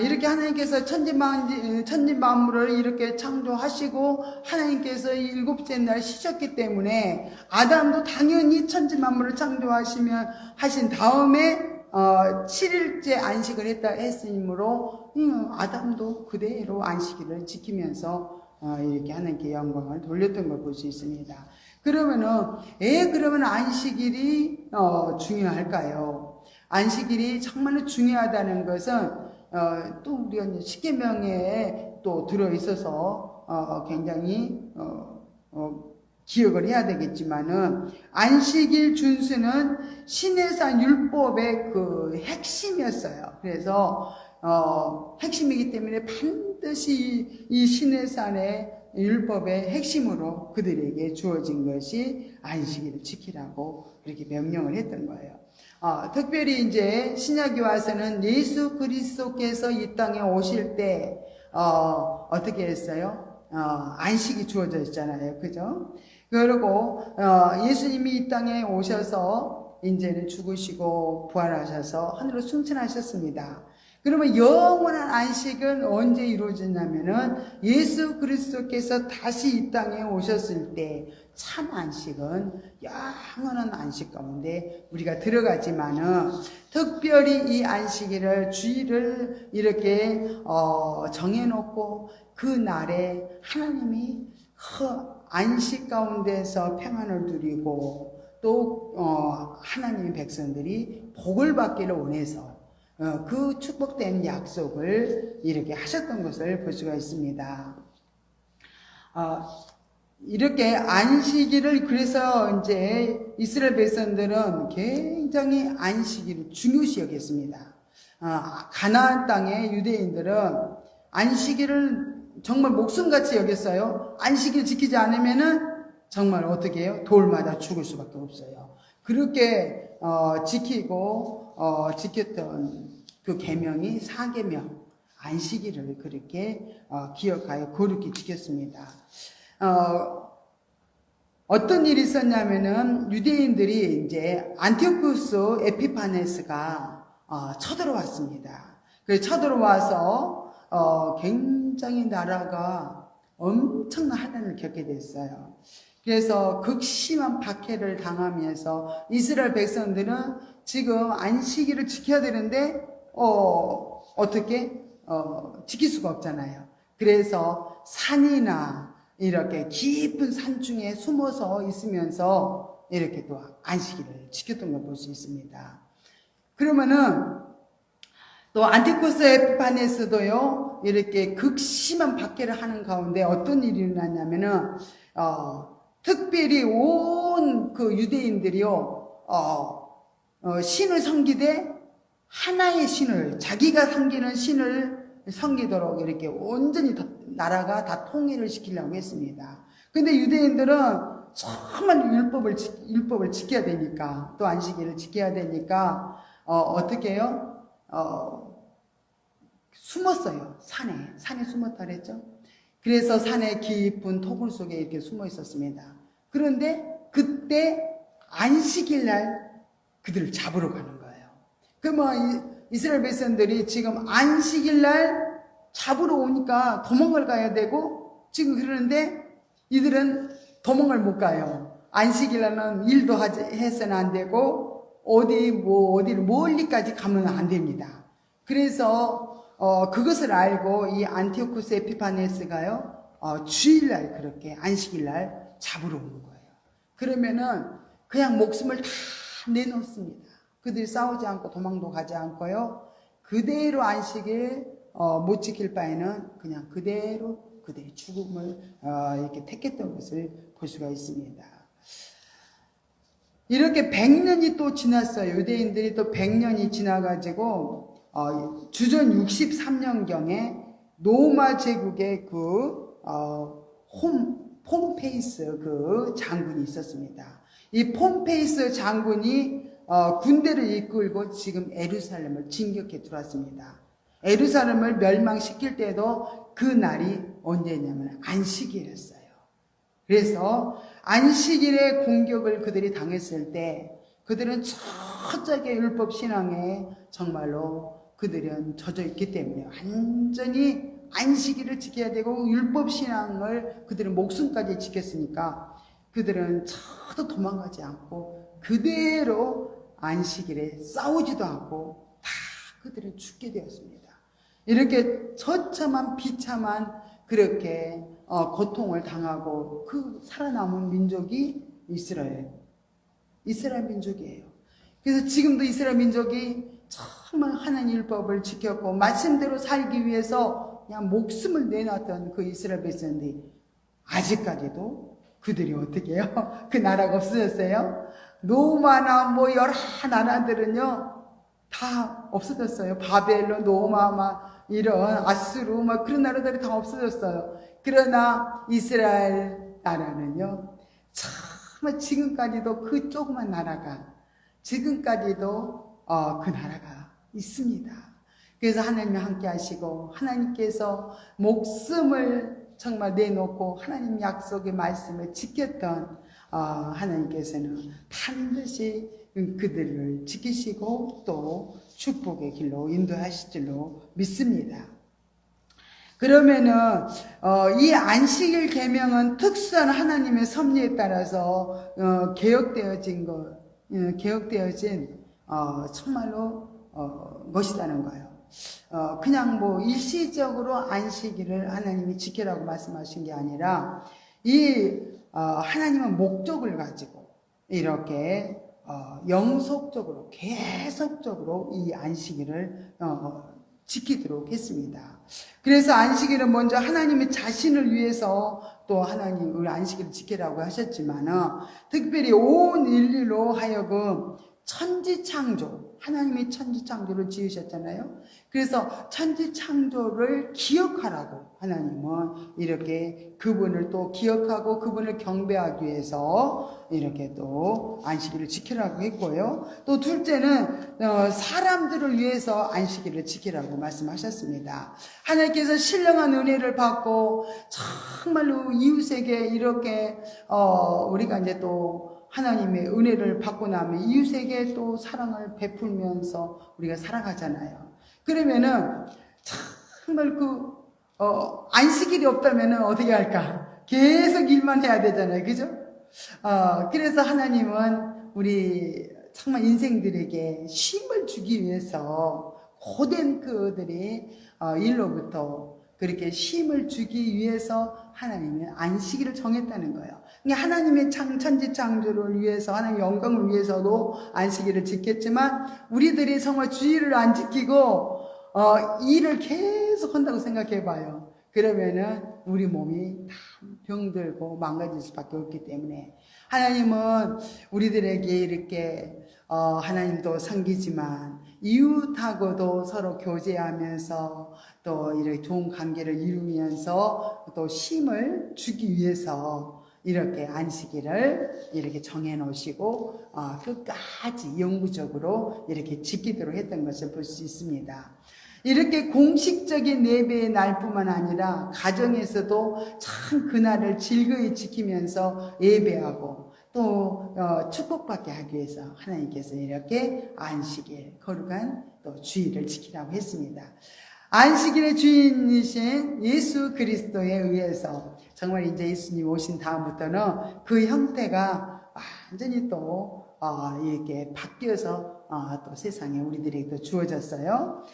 이렇게 하나님께서 천지 만물을 이렇게 창조하시고 하나님께서 이 일곱째 날 쉬셨기 때문에 아담도 당연히 천지 만물을 하신 다음에 7일째 안식을 했으므로 아담도 그대로 안식일을 지키면서 이렇게 하나님께 영광을 돌렸던 걸 볼 수 있습니다. 그러면 안식일이 중요할까요? 안식일이 정말로 중요하다는 것은 또 우리가 이제 십계명에 또 들어 있어서 굉장히 기억을 해야 되겠지만은 안식일 준수는 시내산 율법의 그 핵심이었어요. 그래서 핵심이기 때문에 반드시 이 시내산의 율법의 핵심으로 그들에게 주어진 것이 안식일을 지키라고 그렇게 명령을 했던 거예요. 특별히 이제 신약에 와서는 예수 그리스도께서 이 땅에 오실 때 어떻게 했어요? 안식이 주어져 있잖아요. 그죠? 그리고 예수님이 이 땅에 오셔서 이제는 죽으시고 부활하셔서 하늘로 승천하셨습니다. 그러면 영원한 안식은 언제 이루어지냐면은 예수 그리스도께서 다시 이 땅에 오셨을 때 참 안식은 영원한 안식 가운데 우리가 들어가지만은 특별히 이 안식일을 주일을 이렇게 정해놓고 그 날에 하나님이 안식 가운데서 평안을 누리고 또 하나님의 백성들이 복을 받기를 원해서 그 축복된 약속을 이렇게 하셨던 것을 볼 수가 있습니다. 이렇게 안식일을 그래서 이제 이스라엘 백성들은 굉장히 안식일을 중요시 여겼습니다. 가나안 땅의 유대인들은 안식일을 정말 목숨같이 여겼어요. 안식일 지키지 않으면은 정말 어떻게 해요? 돌마다 죽을 수밖에 없어요. 그렇게 지켰던 그 계명이 4계명 안식일을 그렇게 기억하여 거룩히 지켰습니다. 어떤 일이 있었냐면은 유대인들이 이제 안티오쿠스 에피파네스가 쳐들어왔습니다. 그래서 쳐들어와서 굉장히 나라가 엄청난 환난을 겪게 됐어요. 그래서 극심한 박해를 당하면서 이스라엘 백성들은 지금 안식일을 지켜야 되는데 어떻게 지킬 수가 없잖아요. 그래서 산이나 이렇게 깊은 산 중에 숨어서 있으면서 이렇게 또 안식일을 지켰던 걸 볼 수 있습니다. 그러면은 또 안티오쿠스 에피파네스도요 이렇게 극심한 박해를 하는 가운데 어떤 일이 일어났냐면은 특별히 온 그 유대인들이요 신을 섬기되 하나의 신을 자기가 섬기는 신을 섬기도록 이렇게 온전히 나라가 다 통일을 시키려고 했습니다. 근데 유대인들은 정말 율법을 지켜야 되니까 또 안식일을 지켜야 되니까 어떻게 해요? 숨었어요. 산에 숨었다 그랬죠. 그래서 산의 깊은 토굴 속에 이렇게 숨어 있었습니다. 그런데 그때 안식일 날 그들을 잡으러 가는 거예요. 그러면 이스라엘 백성들이 지금 안식일 날 잡으러 오니까 도망을 가야 되고 지금 그러는데 이들은 도망을 못 가요. 안식일 날은 일도 해서는 안 되고 어디를 멀리까지 가면 안 됩니다. 그래서 그것을 알고 이 안티오쿠스 에피파네스가요 주일날 그렇게 안식일날 잡으러 오는 거예요. 그러면은 그냥 목숨을 다 내놓습니다. 그들이 싸우지 않고 도망도 가지 않고요 그대로 안식일 못 지킬 바에는 그냥 그대로 그들의 죽음을 이렇게 택했던 것을 볼 수가 있습니다. 이렇게 100년이 또 지났어요. 유대인들이 또 100년이 지나가지고 주전 63년경에 로마 제국의 폼페이스 그 장군이 있었습니다. 이 폼페이스 장군이 군대를 이끌고 지금 에루살렘을 진격해 들어왔습니다. 에루살렘을 멸망시킬 때도 그 날이 언제냐면 안식일이었어요. 그래서 안식일에 공격을 그들이 당했을 때 그들은 철저하게 율법 신앙에 정말로 그들은 젖어 있기 때문에 완전히 안식일을 지켜야 되고 율법 신앙을 그들은 목숨까지 지켰으니까 그들은 저도 도망가지 않고 그대로 안식일에 싸우지도 않고 다 그들은 죽게 되었습니다. 이렇게 처참한 비참한 그렇게 고통을 당하고 그 살아남은 민족이 이스라엘 민족이에요. 그래서 지금도 이스라엘 민족이 정말 하나님 율법을 지켰고 말씀대로 살기 위해서 그냥 목숨을 내놨던 그 이스라엘 백성들이 아직까지도 그들이 어떻게 해요? 그 나라가 없어졌어요? 로마나 뭐 여러 나라들은요 다 없어졌어요. 바벨론, 로마, 이런 아수르 그런 나라들이 다 없어졌어요. 그러나 이스라엘 나라는요 정말 지금까지도 그 조그만 나라가 지금까지도 그 나라가 있습니다. 그래서 하나님이 함께 하시고 하나님께서 목숨을 정말 내놓고 하나님 약속의 말씀을 지켰던 하나님께서는 반드시 그들을 지키시고 또 축복의 길로 인도하실 줄로 믿습니다. 그러면은 이 안식일 계명은 특수한 하나님의 섭리에 따라서 개혁되어진 정말로 것이라는 거예요. 그냥 뭐 일시적으로 안식일을 하나님이 지키라고 말씀하신 게 아니라 하나님은 목적을 가지고 이렇게 영속적으로 계속적으로 이 안식일을 지키도록 했습니다. 그래서 안식일은 먼저 하나님의 자신을 위해서 또 하나님 우리 안식일을 지키라고 하셨지만 특별히 온 인류로 하여금 천지창조, 하나님이 천지창조를 지으셨잖아요. 그래서 천지창조를 기억하라고 하나님은 이렇게 그분을 또 기억하고 그분을 경배하기 위해서 이렇게 또 안식일을 지키라고 했고요. 또 둘째는 사람들을 위해서 안식일을 지키라고 말씀하셨습니다. 하나님께서 신령한 은혜를 받고 정말로 이웃에게 이렇게 우리가 이제 또 하나님의 은혜를 받고 나면 이웃에게 또 사랑을 베풀면서 우리가 살아가잖아요. 그러면은 정말 안식일이 없다면은 어떻게 할까? 계속 일만 해야 되잖아요. 그죠? 그래서 하나님은 우리 정말 인생들에게 쉼을 주기 위해서 고된 그들이 일로부터 그렇게 쉼을 주기 위해서 하나님은 안식일을 정했다는 거예요. 그러니까 하나님의 천지창조를 위해서 하나님의 영광을 위해서도 안식일을 지켰지만 우리들이 정말 주일을 안 지키고 일을 계속 한다고 생각해 봐요. 그러면은 우리 몸이 다 병들고 망가질 수밖에 없기 때문에 하나님은 우리들에게 이렇게 하나님도 섬기지만 이웃하고도 서로 교제하면서 또 이렇게 좋은 관계를 이루면서 또 쉼을 주기 위해서 이렇게 안식일을 이렇게 정해 놓으시고 끝까지 영구적으로 이렇게 지키도록 했던 것을 볼 수 있습니다. 이렇게 공식적인 예배의 날뿐만 아니라 가정에서도 참 그날을 즐거이 지키면서 예배하고 또 축복받게 하기 위해서 하나님께서 이렇게 안식일 거룩한 또 주일을 지키라고 했습니다. 안식일의 주인이신 예수 그리스도에 의해서 정말 이제 예수님 오신 다음부터는 그 형태가 완전히 또 이렇게 바뀌어서 또 세상에 우리들에게 또 주어졌어요.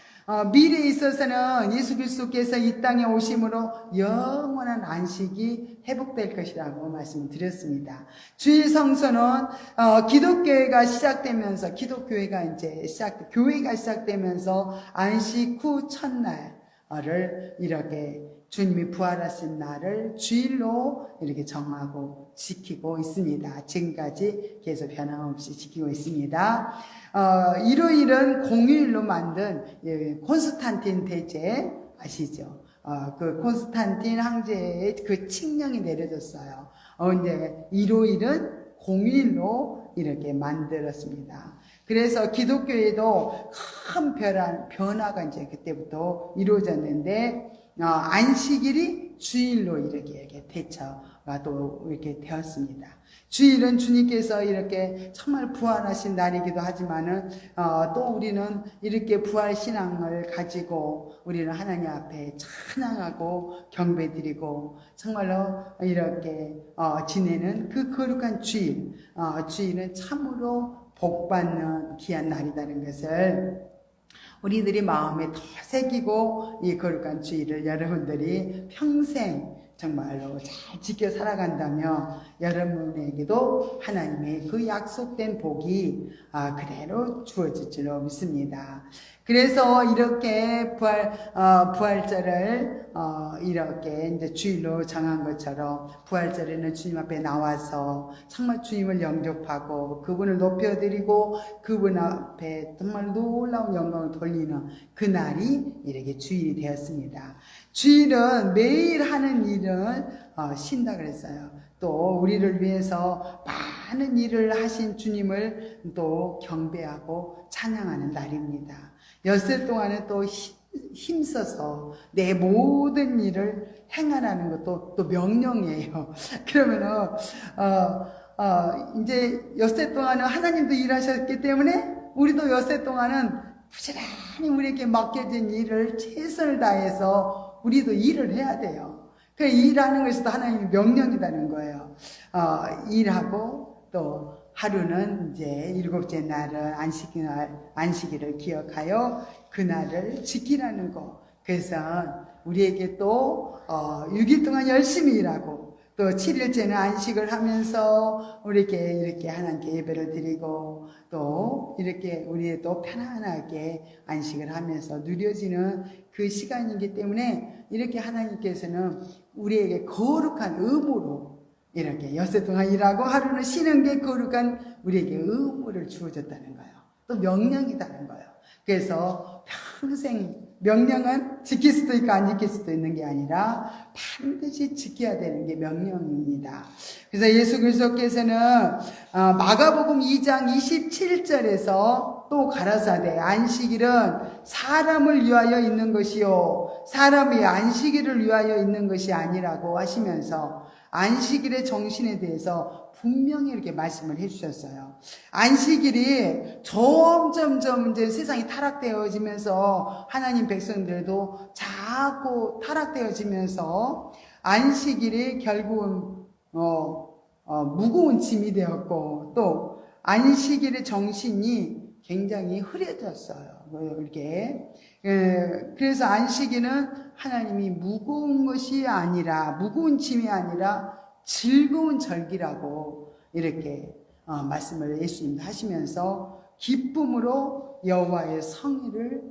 미래에 있어서는 예수 그리스도께서 이 땅에 오심으로 영원한 안식이 회복될 것이라고 말씀을 드렸습니다. 주일 성서는 기독교회가 시작되면서 교회가 시작되면서 안식 후 첫날 이렇게 주님이 부활하신 날을 주일로 이렇게 정하고 지키고 있습니다. 지금까지 계속 변함없이 지키고 있습니다. 일요일은 공휴일로 만든 콘스탄틴 대제 아시죠? 그 콘스탄틴 황제의 그 칙령이 내려졌어요. 근데 일요일은 공휴일로 이렇게 만들었습니다. 그래서 기독교에도 큰 변화가 이제 그때부터 이루어졌는데, 안식일이 주일로 이렇게 대처가 또 이렇게 되었습니다. 주일은 주님께서 이렇게 정말 부활하신 날이기도 하지만은, 또 우리는 이렇게 부활 신앙을 가지고 우리는 하나님 앞에 찬양하고 경배드리고 정말로 이렇게 지내는 그 거룩한 주일, 주일은 참으로 복받는 귀한 날이라는 것을 우리들이 마음에 더 새기고 이 거룩한 주일을 여러분들이 평생 정말로 잘 지켜 살아간다면 여러분에게도 하나님의 그 약속된 복이 그대로 주어질 줄로 믿습니다. 그래서 이렇게 부활절을 이렇게 이제 주일로 정한 것처럼 부활절에는 주님 앞에 나와서 정말 주님을 영접하고 그분을 높여드리고 그분 앞에 정말 놀라운 영광을 돌리는 그날이 이렇게 주일이 되었습니다. 주일은 매일 하는 일은 쉰다 그랬어요. 또 우리를 위해서 많은 일을 하신 주님을 또 경배하고 찬양하는 날입니다. 엿새 동안에 또 힘써서 내 모든 일을 행하라는 것도 또 명령이에요. 그러면은 이제 엿새 동안은 하나님도 일하셨기 때문에 우리도 엿새 동안은 부지런히 우리에게 맡겨진 일을 최선을 다해서 우리도 일을 해야 돼요. 그 일하는 것이 또 하나님의 명령이라는 거예요. 일하고 또 하루는 이제 일곱째 날은 안식일을 기억하여 그날을 지키라는 거. 그래서 우리에게 또 6일 동안 열심히 일하고 또 7일째는 안식을 하면서 우리에게 이렇게 하나님께 예배를 드리고 또 이렇게 우리도 편안하게 안식을 하면서 누려지는 그 시간이기 때문에 이렇게 하나님께서는 우리에게 거룩한 의무로 이렇게 엿새 동안 일하고 하루는 쉬는 게 거룩한 우리에게 의무를 주어졌다는 거예요. 또 명령이라는 거예요. 그래서 평생 명령은 지킬 수도 있고 안 지킬 수도 있는 게 아니라 반드시 지켜야 되는 게 명령입니다. 그래서 예수 그리스도께서는 마가복음 2장 27절에서 또 가라사대 안식일은 사람을 위하여 있는 것이요 사람이 안식일을 위하여 있는 것이 아니라고 하시면서 안식일의 정신에 대해서 분명히 이렇게 말씀을 해주셨어요. 안식일이 점점점 이제 세상이 타락되어지면서 하나님 백성들도 자꾸 타락되어지면서 안식일이 결국은 무거운 짐이 되었고 또 안식일의 정신이 굉장히 흐려졌어요. 이렇게 그래서 안식일은 하나님이 무거운 것이 아니라 무거운 짐이 아니라 즐거운 절기라고 이렇게 말씀을 예수님 하시면서 기쁨으로 여호와의 성일을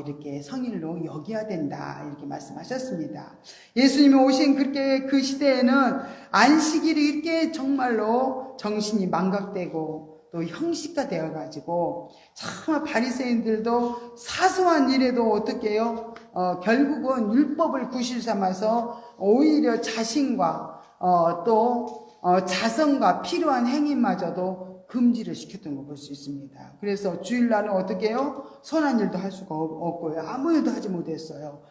이렇게 성일로 여겨야 된다 이렇게 말씀하셨습니다. 예수님이 오신 그렇게 그 시대에는 안식일이 이렇게 정말로 정신이 망각되고 또 형식화 되어가지고 참 바리새인들도 사소한 일에도 어떻게 해요? 결국은 율법을 구실 삼아서 오히려 자신과 또 자성과 필요한 행위마저도 금지를 시켰던 걸 볼 수 있습니다. 그래서 주일날은 어떻게 해요? 선한 일도 할 수가 없고요. 아무 일도 하지 못했어요.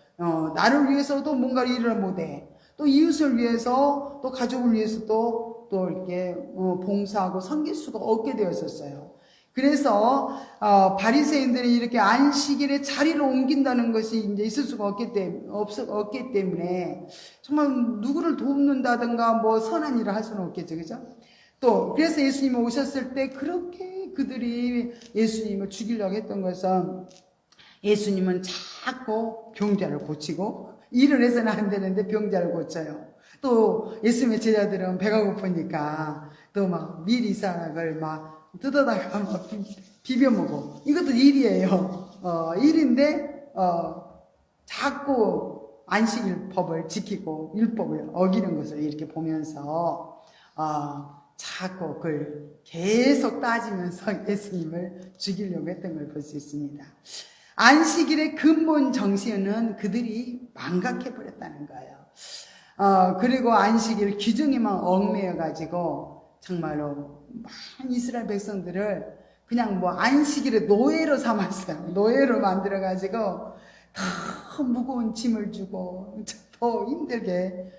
나를 위해서도 뭔가 일을 못해. 또 이웃을 위해서 또 가족을 위해서도 또 이렇게 봉사하고 섬길 수가 없게 되었었어요. 그래서 바리새인들이 이렇게 안식일에 자리를 옮긴다는 것이 이제 있을 수가 없기 때문에 정말 누구를 돕는다든가 뭐 선한 일을 할 수는 없겠죠, 그죠? 또 그래서 예수님이 오셨을 때 그렇게 그들이 예수님을 죽이려고 했던 것은 예수님은 자꾸 병자를 고치고 일을 해서는 안 되는데 병자를 고쳐요. 또 예수님의 제자들은 배가 고프니까 또 막 밀이삭을 막 뜯어다가 막 비벼 먹어. 이것도 일이에요. 일인데 자꾸 안식일법을 지키고 율법을 어기는 것을 이렇게 보면서 자꾸 그걸 계속 따지면서 예수님을 죽이려고 했던 걸 볼 수 있습니다. 안식일의 근본 정신은 그들이 망각해버렸다는 거예요. 그리고 안식일 규정에만 얽매여가지고 정말로 많은 이스라엘 백성들을 그냥 뭐 안식일의 노예로 삼았어요. 노예로 만들어가지고 더 무거운 짐을 주고 더 힘들게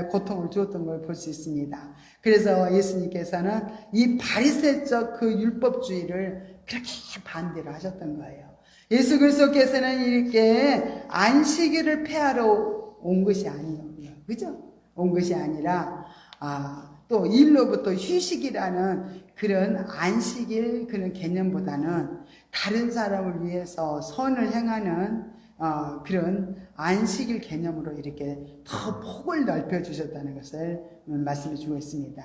고통을 주었던 걸 볼 수 있습니다. 그래서 예수님께서는 이 바리새적 그 율법주의를 그렇게 반대를 하셨던 거예요. 예수 그리스도께서는 이렇게 안식일을 폐하러 온 것이 아니에요. 그죠? 온 것이 아니라 또 일로부터 휴식이라는 그런 안식일 그런 개념보다는 다른 사람을 위해서 선을 행하는 그런 안식일 개념으로 이렇게 더 폭을 넓혀 주셨다는 것을 말씀해 주고 있습니다.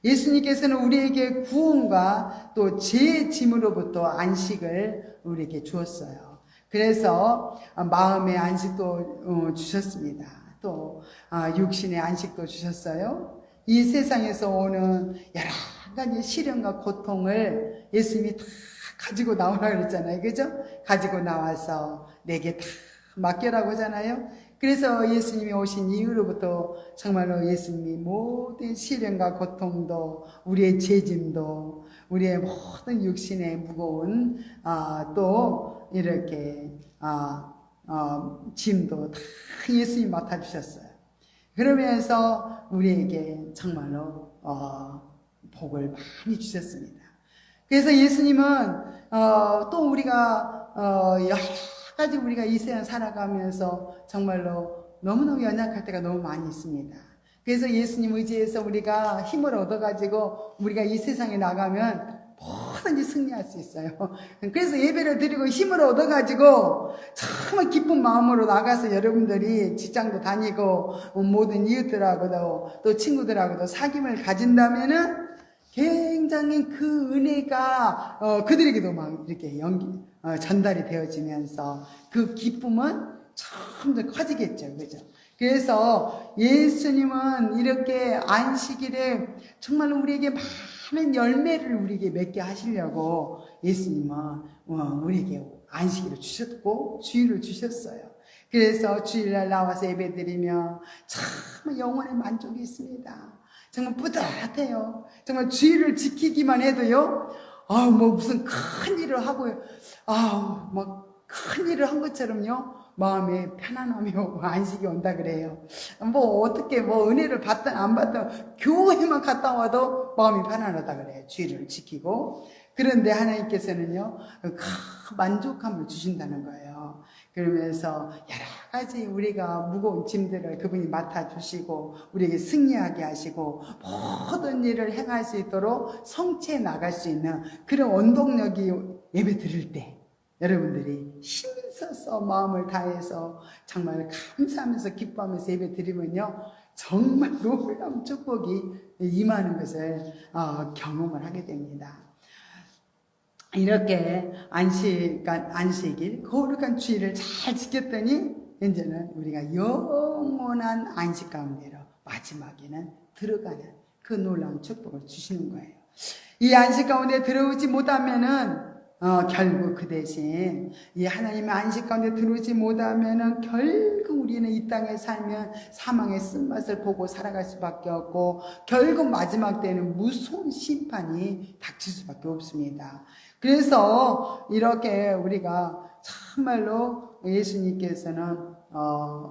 예수님께서는 우리에게 구원과 또 죄의 짐으로부터 안식을 우리에게 주었어요. 그래서 마음의 안식도 주셨습니다. 또 육신의 안식도 주셨어요. 이 세상에서 오는 여러 가지 시련과 고통을 예수님이 다 가지고 나오라 그랬잖아요. 그죠? 가지고 나와서 내게 다 맡겨라고 하잖아요. 그래서 예수님이 오신 이후로부터 정말로 예수님이 모든 시련과 고통도 우리의 죄짐도 우리의 모든 육신의 무거운 또 이렇게 짐도 다 예수님이 맡아주셨어요. 그러면서 우리에게 정말로 복을 많이 주셨습니다. 그래서 예수님은 또 우리가 여러 가지 우리가 이 세상 살아가면서 정말로 너무너무 연약할 때가 너무 많이 있습니다. 그래서 예수님 의지해서 우리가 힘을 얻어가지고 우리가 이 세상에 나가면 뭐든지 승리할 수 있어요. 그래서 예배를 드리고 힘을 얻어가지고 정말 기쁜 마음으로 나가서 여러분들이 직장도 다니고 모든 이웃들하고도 또 친구들하고도 사귐을 가진다면은 굉장히 그 은혜가 그들에게도 막 이렇게 전달이 되어지면서 그 기쁨은 점점 커지겠죠. 그죠? 그래서 예수님은 이렇게 안식일에 정말로 우리에게 많은 열매를 우리에게 맺게 하시려고 예수님은 우리에게 안식일을 주셨고 주일을 주셨어요. 그래서 주일날 나와서 예배드리면 참 영혼의 만족이 있습니다. 정말 뿌듯해요. 정말 주일을 지키기만 해도요. 뭐 무슨 큰 일을 하고요. 막 큰 일을 한 것처럼요. 마음에 편안하며 안식이 온다 그래요. 어떻게 은혜를 받든 안 받든 교회만 갔다 와도 마음이 편안하다 그래요. 주일을 지키고. 그런데 하나님께서는요. 만족함을 주신다는 거예요. 그러면서 여러 가지 우리가 무거운 짐들을 그분이 맡아주시고 우리에게 승리하게 하시고 모든 일을 행할 수 있도록 성취해 나갈 수 있는 그런 원동력이 예배 드릴 때 여러분들이 힘써서 마음을 다해서 정말 감사하면서 기뻐하면서 예배 드리면요 정말 놀라운 축복이 임하는 것을 경험을 하게 됩니다. 이렇게 안식일 거룩한 주일을 잘 지켰더니 이제는 우리가 영원한 안식 가운데로 마지막에는 들어가는 그 놀라운 축복을 주시는 거예요. 이 안식 가운데 들어오지 못하면은 결국 그 대신 이 하나님의 안식 가운데 들어오지 못하면은 결국 우리는 이 땅에 살면 사망의 쓴맛을 보고 살아갈 수밖에 없고 결국 마지막 때는 무서운 심판이 닥칠 수밖에 없습니다. 그래서 이렇게 우리가 참말로 예수님께서는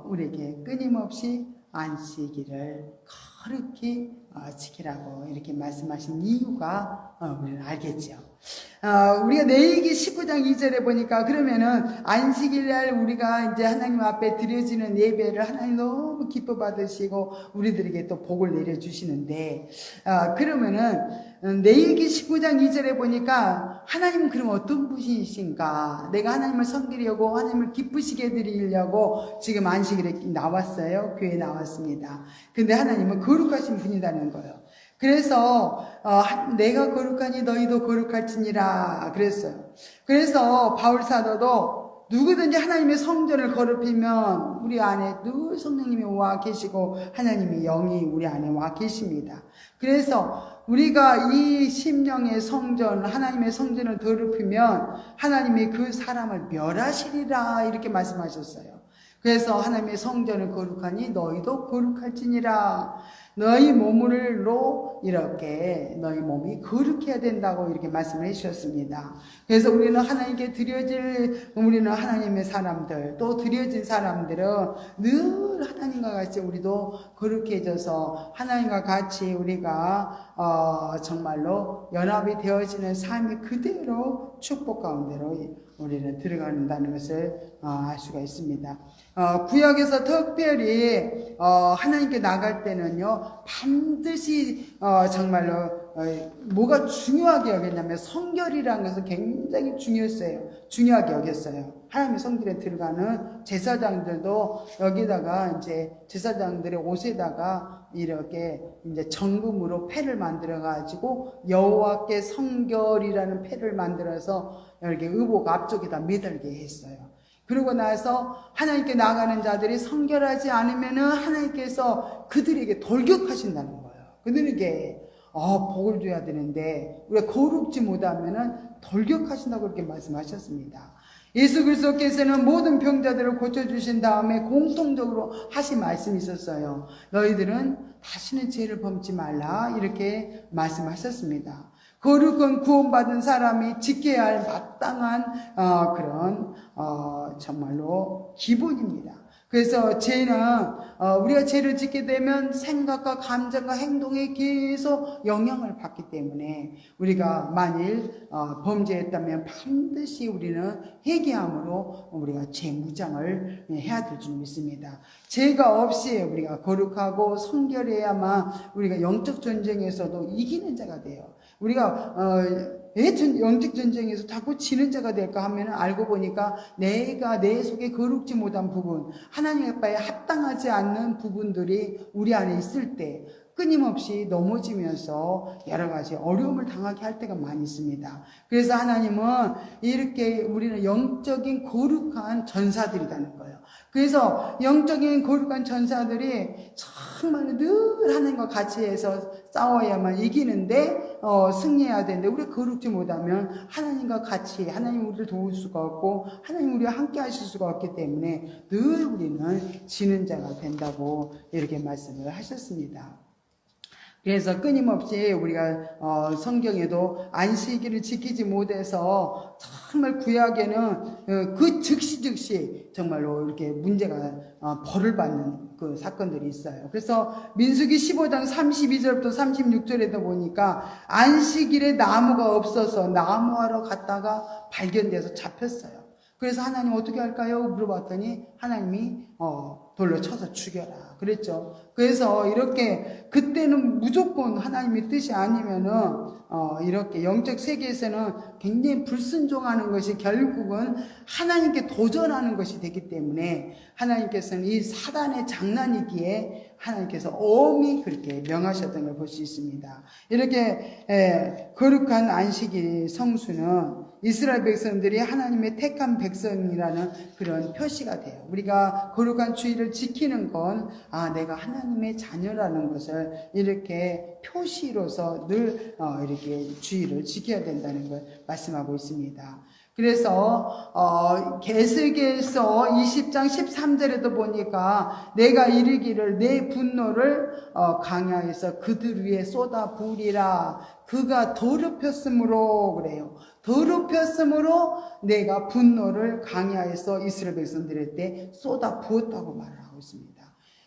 우리에게 끊임없이 안식일을 거룩히 지키라고 이렇게 말씀하신 이유가 우리는 알겠죠. 우리가 레위기 19장 2절에 보니까 그러면은 안식일날 우리가 이제 하나님 앞에 드려지는 예배를 하나님 너무 기뻐 받으시고 우리들에게 또 복을 내려주시는데 그러면은 레위기 19장 2절에 보니까 하나님은 그럼 어떤 분이신가? 내가 하나님을 섬기려고 하나님을 기쁘시게 드리려고 지금 안식일에 나왔어요. 교회에 나왔습니다. 근데 하나님은 거룩하신 분이라는 거예요. 그래서 내가 거룩하니 너희도 거룩할지니라 그랬어요. 그래서 바울 사도도 누구든지 하나님의 성전을 거룩히면 우리 안에 늘 성령님이 와 계시고 하나님의 영이 우리 안에 와 계십니다. 그래서 우리가 이 심령의 성전, 하나님의 성전을 더럽히면 하나님이 그 사람을 멸하시리라 이렇게 말씀하셨어요. 그래서 하나님의 성전을 거룩하니 너희도 거룩할지니라. 너희 몸으로 이렇게 너희 몸이 거룩해야 된다고 이렇게 말씀을 해주셨습니다. 그래서 우리는 하나님께 우리는 하나님의 사람들, 또 드려진 사람들은 늘 하나님과 같이 우리도 거룩해져서 하나님과 같이 우리가 정말로 연합이 되어지는 삶이 그대로 축복 가운데로 우리는 들어간다는 것을 알 수가 있습니다. 구약에서 특별히 하나님께 나갈 때는요, 반드시 정말로 뭐가 중요하게 여겼냐면 성결이라는 것은 굉장히 중요하게 여겼어요. 하나님의 성전에 들어가는 제사장들도 여기다가 이제 제사장들의 옷에다가 이렇게 이제 정금으로 패를 만들어 가지고 여호와께 성결이라는 패를 만들어서 이렇게 의복 앞쪽에다 매달게 했어요. 그러고 나서 하나님께 나가는 자들이 성결하지 않으면은 하나님께서 그들에게 돌격하신다는 거예요. 그들에게 복을 줘야 되는데 우리가 거룩지 못하면은 돌격하신다고 그렇게 말씀하셨습니다. 예수 그리스도께서는 모든 병자들을 고쳐주신 다음에 공통적으로 하신 말씀이 있었어요. 너희들은 다시는 죄를 범치 말라 이렇게 말씀하셨습니다. 거룩은 구원받은 사람이 지켜야 할 마땅한 그런 정말로 기본입니다. 그래서 죄는 우리가 죄를 짓게 되면 생각과 감정과 행동에 계속 영향을 받기 때문에 우리가 만일 범죄했다면 반드시 우리는 회개함으로 우리가 죄 무장을 해야 될 줄 믿습니다. 죄가 없이 우리가 거룩하고 성결해야만 우리가 영적 전쟁에서도 이기는 자가 돼요. 우리가 왜 영적 전쟁에서 자꾸 지는 자가 될까 하면 알고 보니까 내가 내 속에 거룩지 못한 부분, 하나님 아빠에 합당하지 않는 부분들이 우리 안에 있을 때 끊임없이 넘어지면서 여러 가지 어려움을 당하게 할 때가 많이 있습니다. 그래서 하나님은 이렇게 우리는 영적인 거룩한 전사들이라는 거예요. 그래서 영적인 거룩한 전사들이 정말 늘 하나님과 같이 해서 싸워야만 이기는데 승리해야 되는데 우리가 거룩지 못하면 하나님과 같이 하나님 우리를 도울 수가 없고 하나님 우리와 함께 하실 수가 없기 때문에 늘 우리는 지는 자가 된다고 이렇게 말씀을 하셨습니다. 그래서 끊임없이 우리가 성경에도 안식일을 지키지 못해서 정말 구약에는 그 즉시 정말로 이렇게 문제가 벌을 받는 그 사건들이 있어요. 그래서 민수기 15장 32절부터 36절에도 보니까 안식일에 나무가 없어서 나무하러 갔다가 발견돼서 잡혔어요. 그래서 하나님 어떻게 할까요? 물어봤더니 하나님이 돌로 쳐서 죽여라 그랬죠. 그래서 이렇게 그때는 무조건 하나님의 뜻이 아니면은 이렇게 영적 세계에서는 굉장히 불순종하는 것이 결국은 하나님께 도전하는 것이 되기 때문에 하나님께서는 이 사단의 장난이기에 하나님께서 엄히 그렇게 명하셨던 걸 볼 수 있습니다. 이렇게 거룩한 안식일 성수는 이스라엘 백성들이 하나님의 택한 백성이라는 그런 표시가 돼요. 우리가 거룩한 주일을 지키는 건 내가 하나님의 자녀라는 것을 이렇게 표시로서 늘 이렇게 주일을 지켜야 된다는 걸 말씀하고 있습니다. 그래서 계시록에서 20장 13절에도 보니까 내가 이르기를 내 분노를 강야에서 그들 위에 쏟아 부으리라. 그가 더럽혔으므로 그래요. 더럽혔으므로 내가 분노를 강야에서 이스라엘 백성들한테 쏟아 부었다고 말을 하고 있습니다.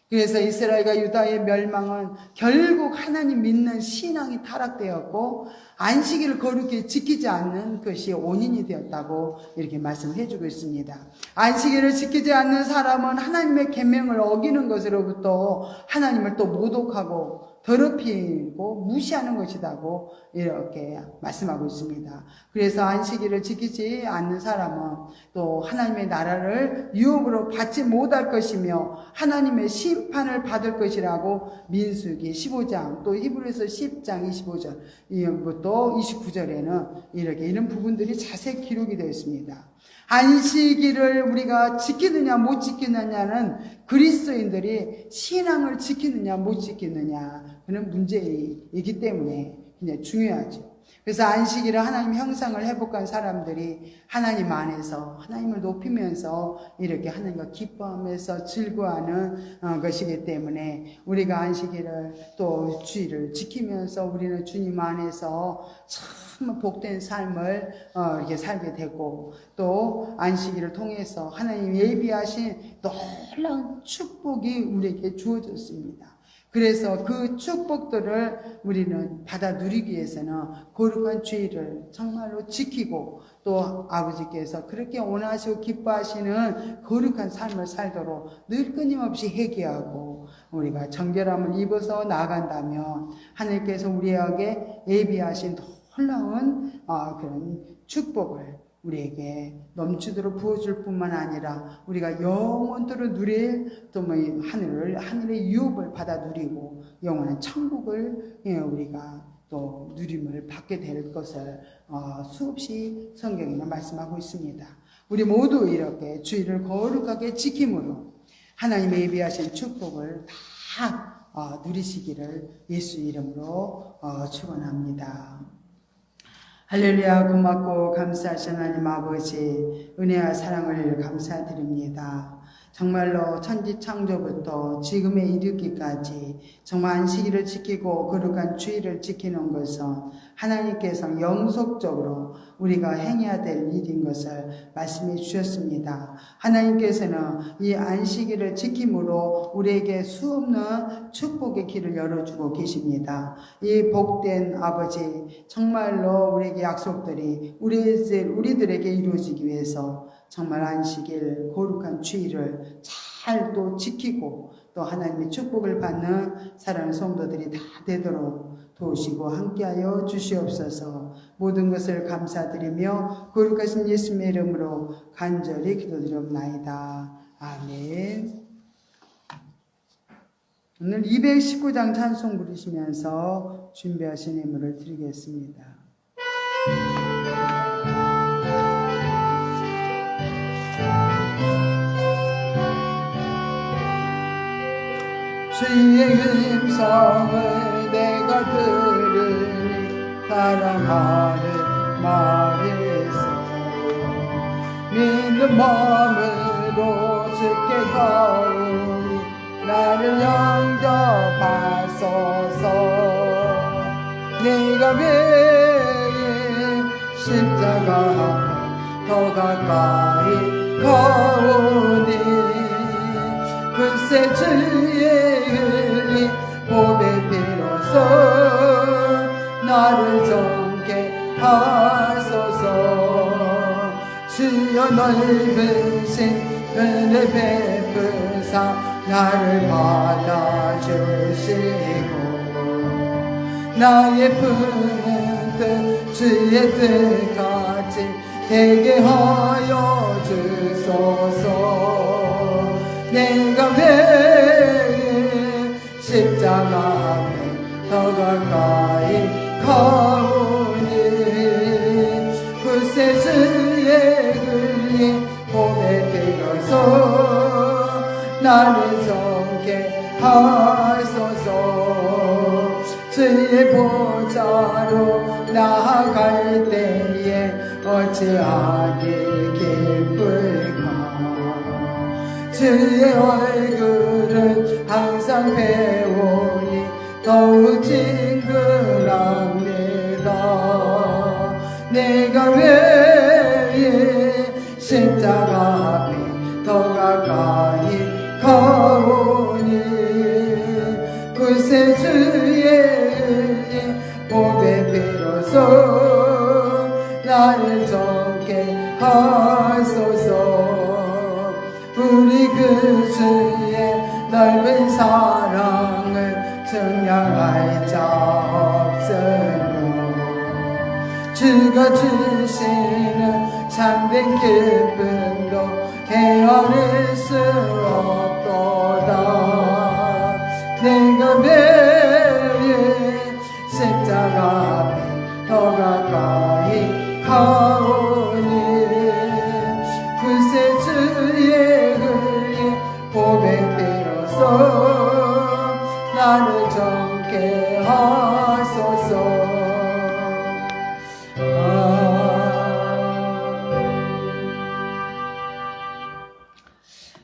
그래서 이스라엘과 유다의 멸망은 결국 하나님 믿는 신앙이 타락되었고 안식일을 거룩히 지키지 않는 것이 원인이 되었다고 이렇게 말씀을 해주고 있습니다. 안식일을 지키지 않는 사람은 하나님의 계명을 어기는 것으로부터 하나님을 또 모독하고 더럽히고 무시하는 것이라고 이렇게 말씀하고 있습니다. 그래서 안식일을 지키지 않는 사람은 또 하나님의 나라를 유업으로 받지 못할 것이며 하나님의 심판을 받을 것이라고 민수기 15장 또 히브리서 10장 25절 또 29절에는 이렇게 이런 부분들이 자세히 기록이 되어 있습니다. 안식일을 우리가 지키느냐 못 지키느냐는 그리스도인들이 신앙을 지키느냐 못 지키느냐 그런 문제이기 때문에 굉장히 중요하죠. 그래서 안식일을 하나님 형상을 회복한 사람들이 하나님 안에서 하나님을 높이면서 이렇게 하나님과 기뻐하면서 즐거워하는 것이기 때문에 우리가 안식일을 또 주일을 지키면서 우리는 주님 안에서 참 복된 삶을 이렇게 살게 되고 또 안식일을 통해서 하나님 예비하신 놀라운 축복이 우리에게 주어졌습니다. 그래서 그 축복들을 우리는 받아 누리기 위해서는 거룩한 주일을 정말로 지키고 또 아버지께서 그렇게 원하시고 기뻐하시는 거룩한 삶을 살도록 늘 끊임없이 회개하고 우리가 정결함을 입어서 나아간다면 하나님께서 우리에게 예비하신 놀라운 그런 축복을 우리에게 넘치도록 부어줄 뿐만 아니라 우리가 영원토록 누릴 또 하늘의 유업을 받아 누리고 영원한 천국을 우리가 또 누림을 받게 될 것을 수없이 성경에는 말씀하고 있습니다. 우리 모두 이렇게 주일을 거룩하게 지킴으로 하나님의 예비하신 축복을 다 누리시기를 예수 이름으로 축원합니다. 할렐루야. 고맙고 감사하신 하나님 아버지 은혜와 사랑을 감사드립니다. 정말로 천지 창조부터 지금에 이르기까지 정말 안식일을 지키고 거룩한 주일을 지키는 것은 하나님께서 영속적으로 우리가 행해야 될 일인 것을 말씀해 주셨습니다. 하나님께서는 이 안식일을 지킴으로 우리에게 수없는 축복의 길을 열어주고 계십니다. 이 복된 아버지 정말로 우리에게 약속들이 우리들에게 이루어지기 위해서 정말 안식일 거룩한 주일을 잘 또 지키고 또 하나님의 축복을 받는 사랑하는 성도들이 다 되도록 도우시고 함께하여 주시옵소서. 모든 것을 감사드리며 거룩하신 예수님의 이름으로 간절히 기도드리옵나이다. 아멘. 오늘 219장 찬송 부르시면서 준비하신 예물을 드리겠습니다. 주의 음성을 내가 들으니 사랑하는 말에서 믿는 마음으로 주께 가오니 나를 영접하소서. 네가 매일 십자가 더 가까이 가오니 글쎄 주의 흘린 보배 비로소 나를 정케 하소서. 주여 넓으신 은혜 베푸사 나를 받아주시고 나의 품은 뜻 주의 뜻같이 되게 하여 주소서. 내가 매일 십자가 앞에 더 가까이 가오니 글쎄 주의 흘린 보배 비로소 나를 정케 하소서. 주의 보좌로 나아갈 때에 어찌하길 기쁠까. 주의 얼굴을 항상 배우니 더욱 징그럽니다. 내가 매일 십자가 앞에 더 가까이 가오니 글쎄 주의 흘린 보배 비로소 나를 정케 하소서. 우리 그 주의 넓은 사랑을 증량할 자 없으며 주가 주시는 참된 기쁨도 헤아릴 수 없도다. 내가 매일 십자가 앞에 더 가까이 가오니 나를 정케 하소서.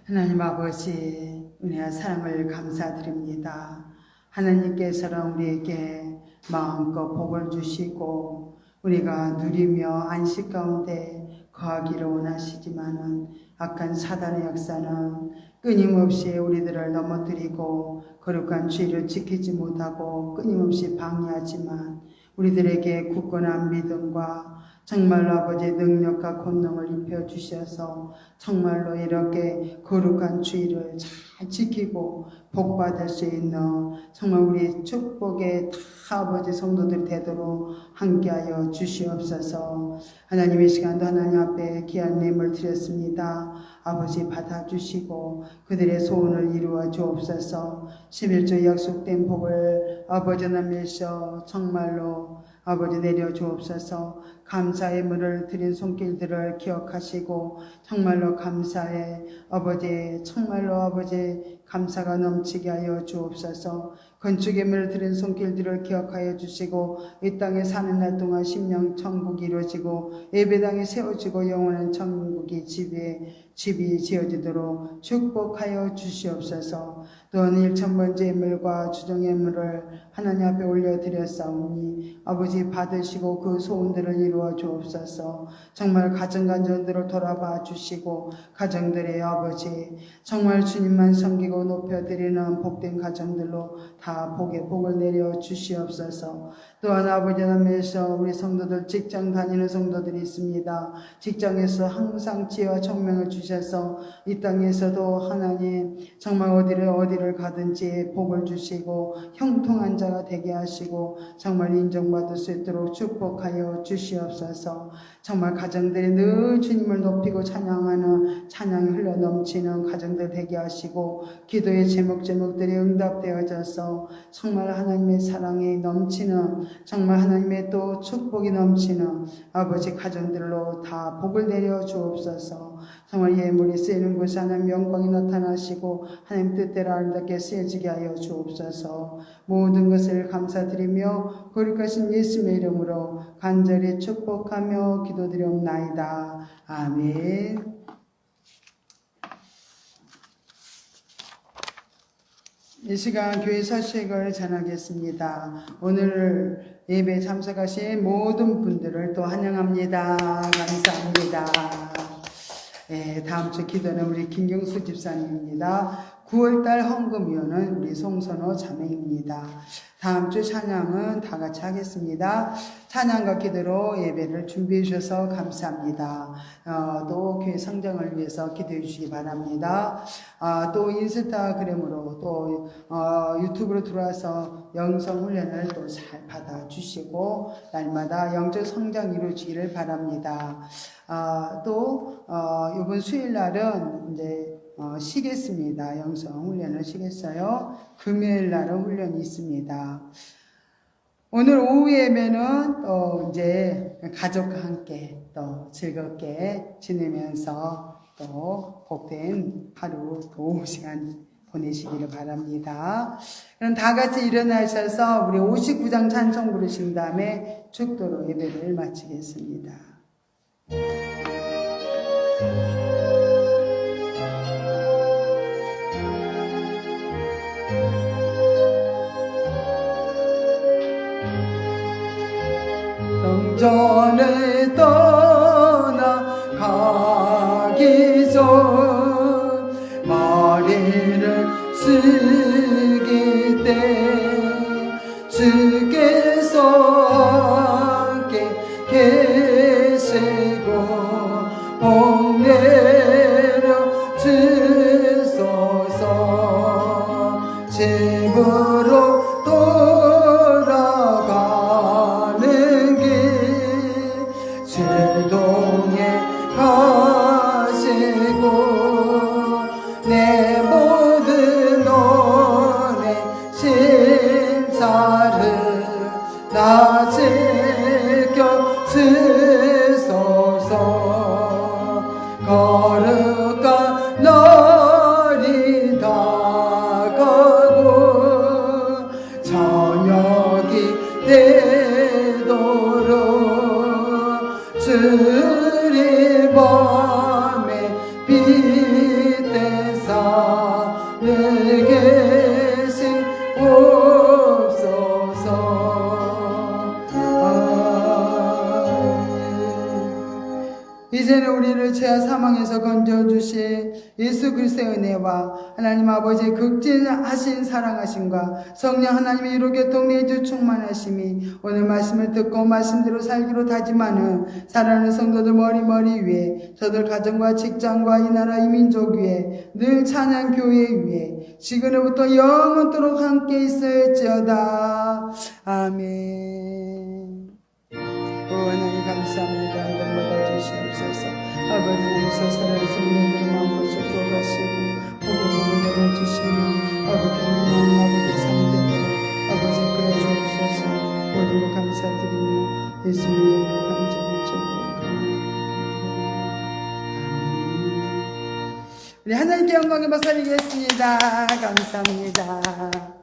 하나님 아버지, 은혜와 사랑을 감사드립니다. 하나님께서는 우리에게 마음껏 복을 주시고 우리가 누리며 안식 가운데 거하기를 원하시지만은 악한 사단의 역사는 끊임없이 우리들을 넘어뜨리고 거룩한 죄를 지키지 못하고 끊임없이 방해하지만 우리들에게 굳건한 믿음과 정말로 아버지의 능력과 권능을 입혀주셔서 정말로 이렇게 거룩한 주의를 잘 지키고 복받을 수 있는 정말 우리 축복의 다 아버지 성도들이 되도록 함께하여 주시옵소서. 하나님의 시간도 하나님 앞에 귀한 예물 드렸습니다. 아버지 받아주시고 그들의 소원을 이루어 주옵소서. 11조 약속된 복을 아버지 나면서 정말로 아버지 내려 주옵소서. 감사의 물을 드린 손길들을 기억하시고 정말로 감사의 아버지 정말로 아버지 감사가 넘치게 하여 주옵소서. 건축의 물을 드린 손길들을 기억하여 주시고 이 땅에 사는 날 동안 심령 천국이 이루어지고 예배당이 세워지고 영원한 천국이 집이 지어지도록 축복하여 주시옵소서. 또한 1000번째 예물과 주정 예물을 하나님 앞에 올려드렸사오니 아버지 받으시고 그 소원들을 이루어 주옵소서. 정말 가정간전들을 돌아봐 주시고 가정들의 아버지 정말 주님만 섬기고 높여드리는 복된 가정들로 다 복에 복을 내려 주시옵소서. 또한 아버지 하나님께서 우리 성도들 직장 다니는 성도들이 있습니다. 직장에서 항상 지혜와 총명을 주셔서 이 땅에서도 하나님 정말 어디를 가든지 복을 주시고 형통한 자가 되게 하시고 정말 인정받을 수 있도록 축복하여 주시옵소서. 정말 가정들이 늘 주님을 높이고 찬양하는 찬양이 흘러 넘치는 가정들 되게 하시고 기도의 제목들이 응답되어져서 정말 하나님의 사랑이 넘치는 정말 하나님의 또 축복이 넘치는 아버지 가정들로 다 복을 내려 주옵소서. 정말 예물이 쓰이는 곳에 하나님 영광이 나타나시고 하나님 뜻대로 아름답게 쓰여지게 하여 주옵소서. 모든 것을 감사드리며 거룩하신 예수의 이름으로 간절히 축복하며 기도드리옵나이다. 아멘. 이 시간 교회 소식을 전하겠습니다. 오늘 예배 참석하신 모든 분들을 또 환영합니다. 감사합니다. 네, 다음 주 기도는 우리 김경수 집사님입니다. 9월달 헌금위원은 우리 송선호 자매입니다. 다음 주 찬양은 다 같이 하겠습니다. 찬양과 기도로 예배를 준비해 주셔서 감사합니다. 또 교회 성장을 위해서 기도해 주시기 바랍니다. 또 인스타그램으로 또 유튜브로 들어와서 영성 훈련을 또 잘 받아주시고 날마다 영적 성장 이루어지기를 바랍니다. 또 이번 수요일 날은 이제 쉬겠습니다. 영성 훈련을 쉬겠어요. 금요일 날은 훈련이 있습니다. 오늘 오후 예배는 또 이제 가족과 함께 또 즐겁게 지내면서 또 복된 하루 또 오후 시간 보내시기를 바랍니다. 그럼 다 같이 일어나셔서 우리 59장 찬송 부르신 다음에 축도로 예배를 마치겠습니다. 영전에 떠나가기 전 머리를 숙일 때 주께서 함께 계시고 복 내려 주소서. 집으로 주동에 가시고 내 모든 논의 심사를 다 지켜 주소서. 거룩한 날이 다가고 우리를 죄와 사망에서 건져주신 예수 그리스도의 은혜와 하나님 아버지의 극진하신 사랑하심과 성령 하나님의 이루교통 내주 충만하심이 오늘 말씀을 듣고 말씀대로 살기로 다짐하는 사랑하는 성도들 머리 위에 저들 가정과 직장과 이 나라 이 민족 위에 늘 찬양 교회 위에 지금부터 영원토록 함께 있을지어다. 아멘. 하나님 감사합니다. 한번 받아주시옵소서. 아버지 하나님께서 사랑하는 성도들을 마음껏 축복하시고 복을 내려주시며 아버지 하나님 아버지 상대로 아버지 그래 주옵소서. 모든 것 감사드리며 예수님의 감사를 전하옵나이다. 우리 하나님께 영광을 받아드리겠습니다. 감사합니다.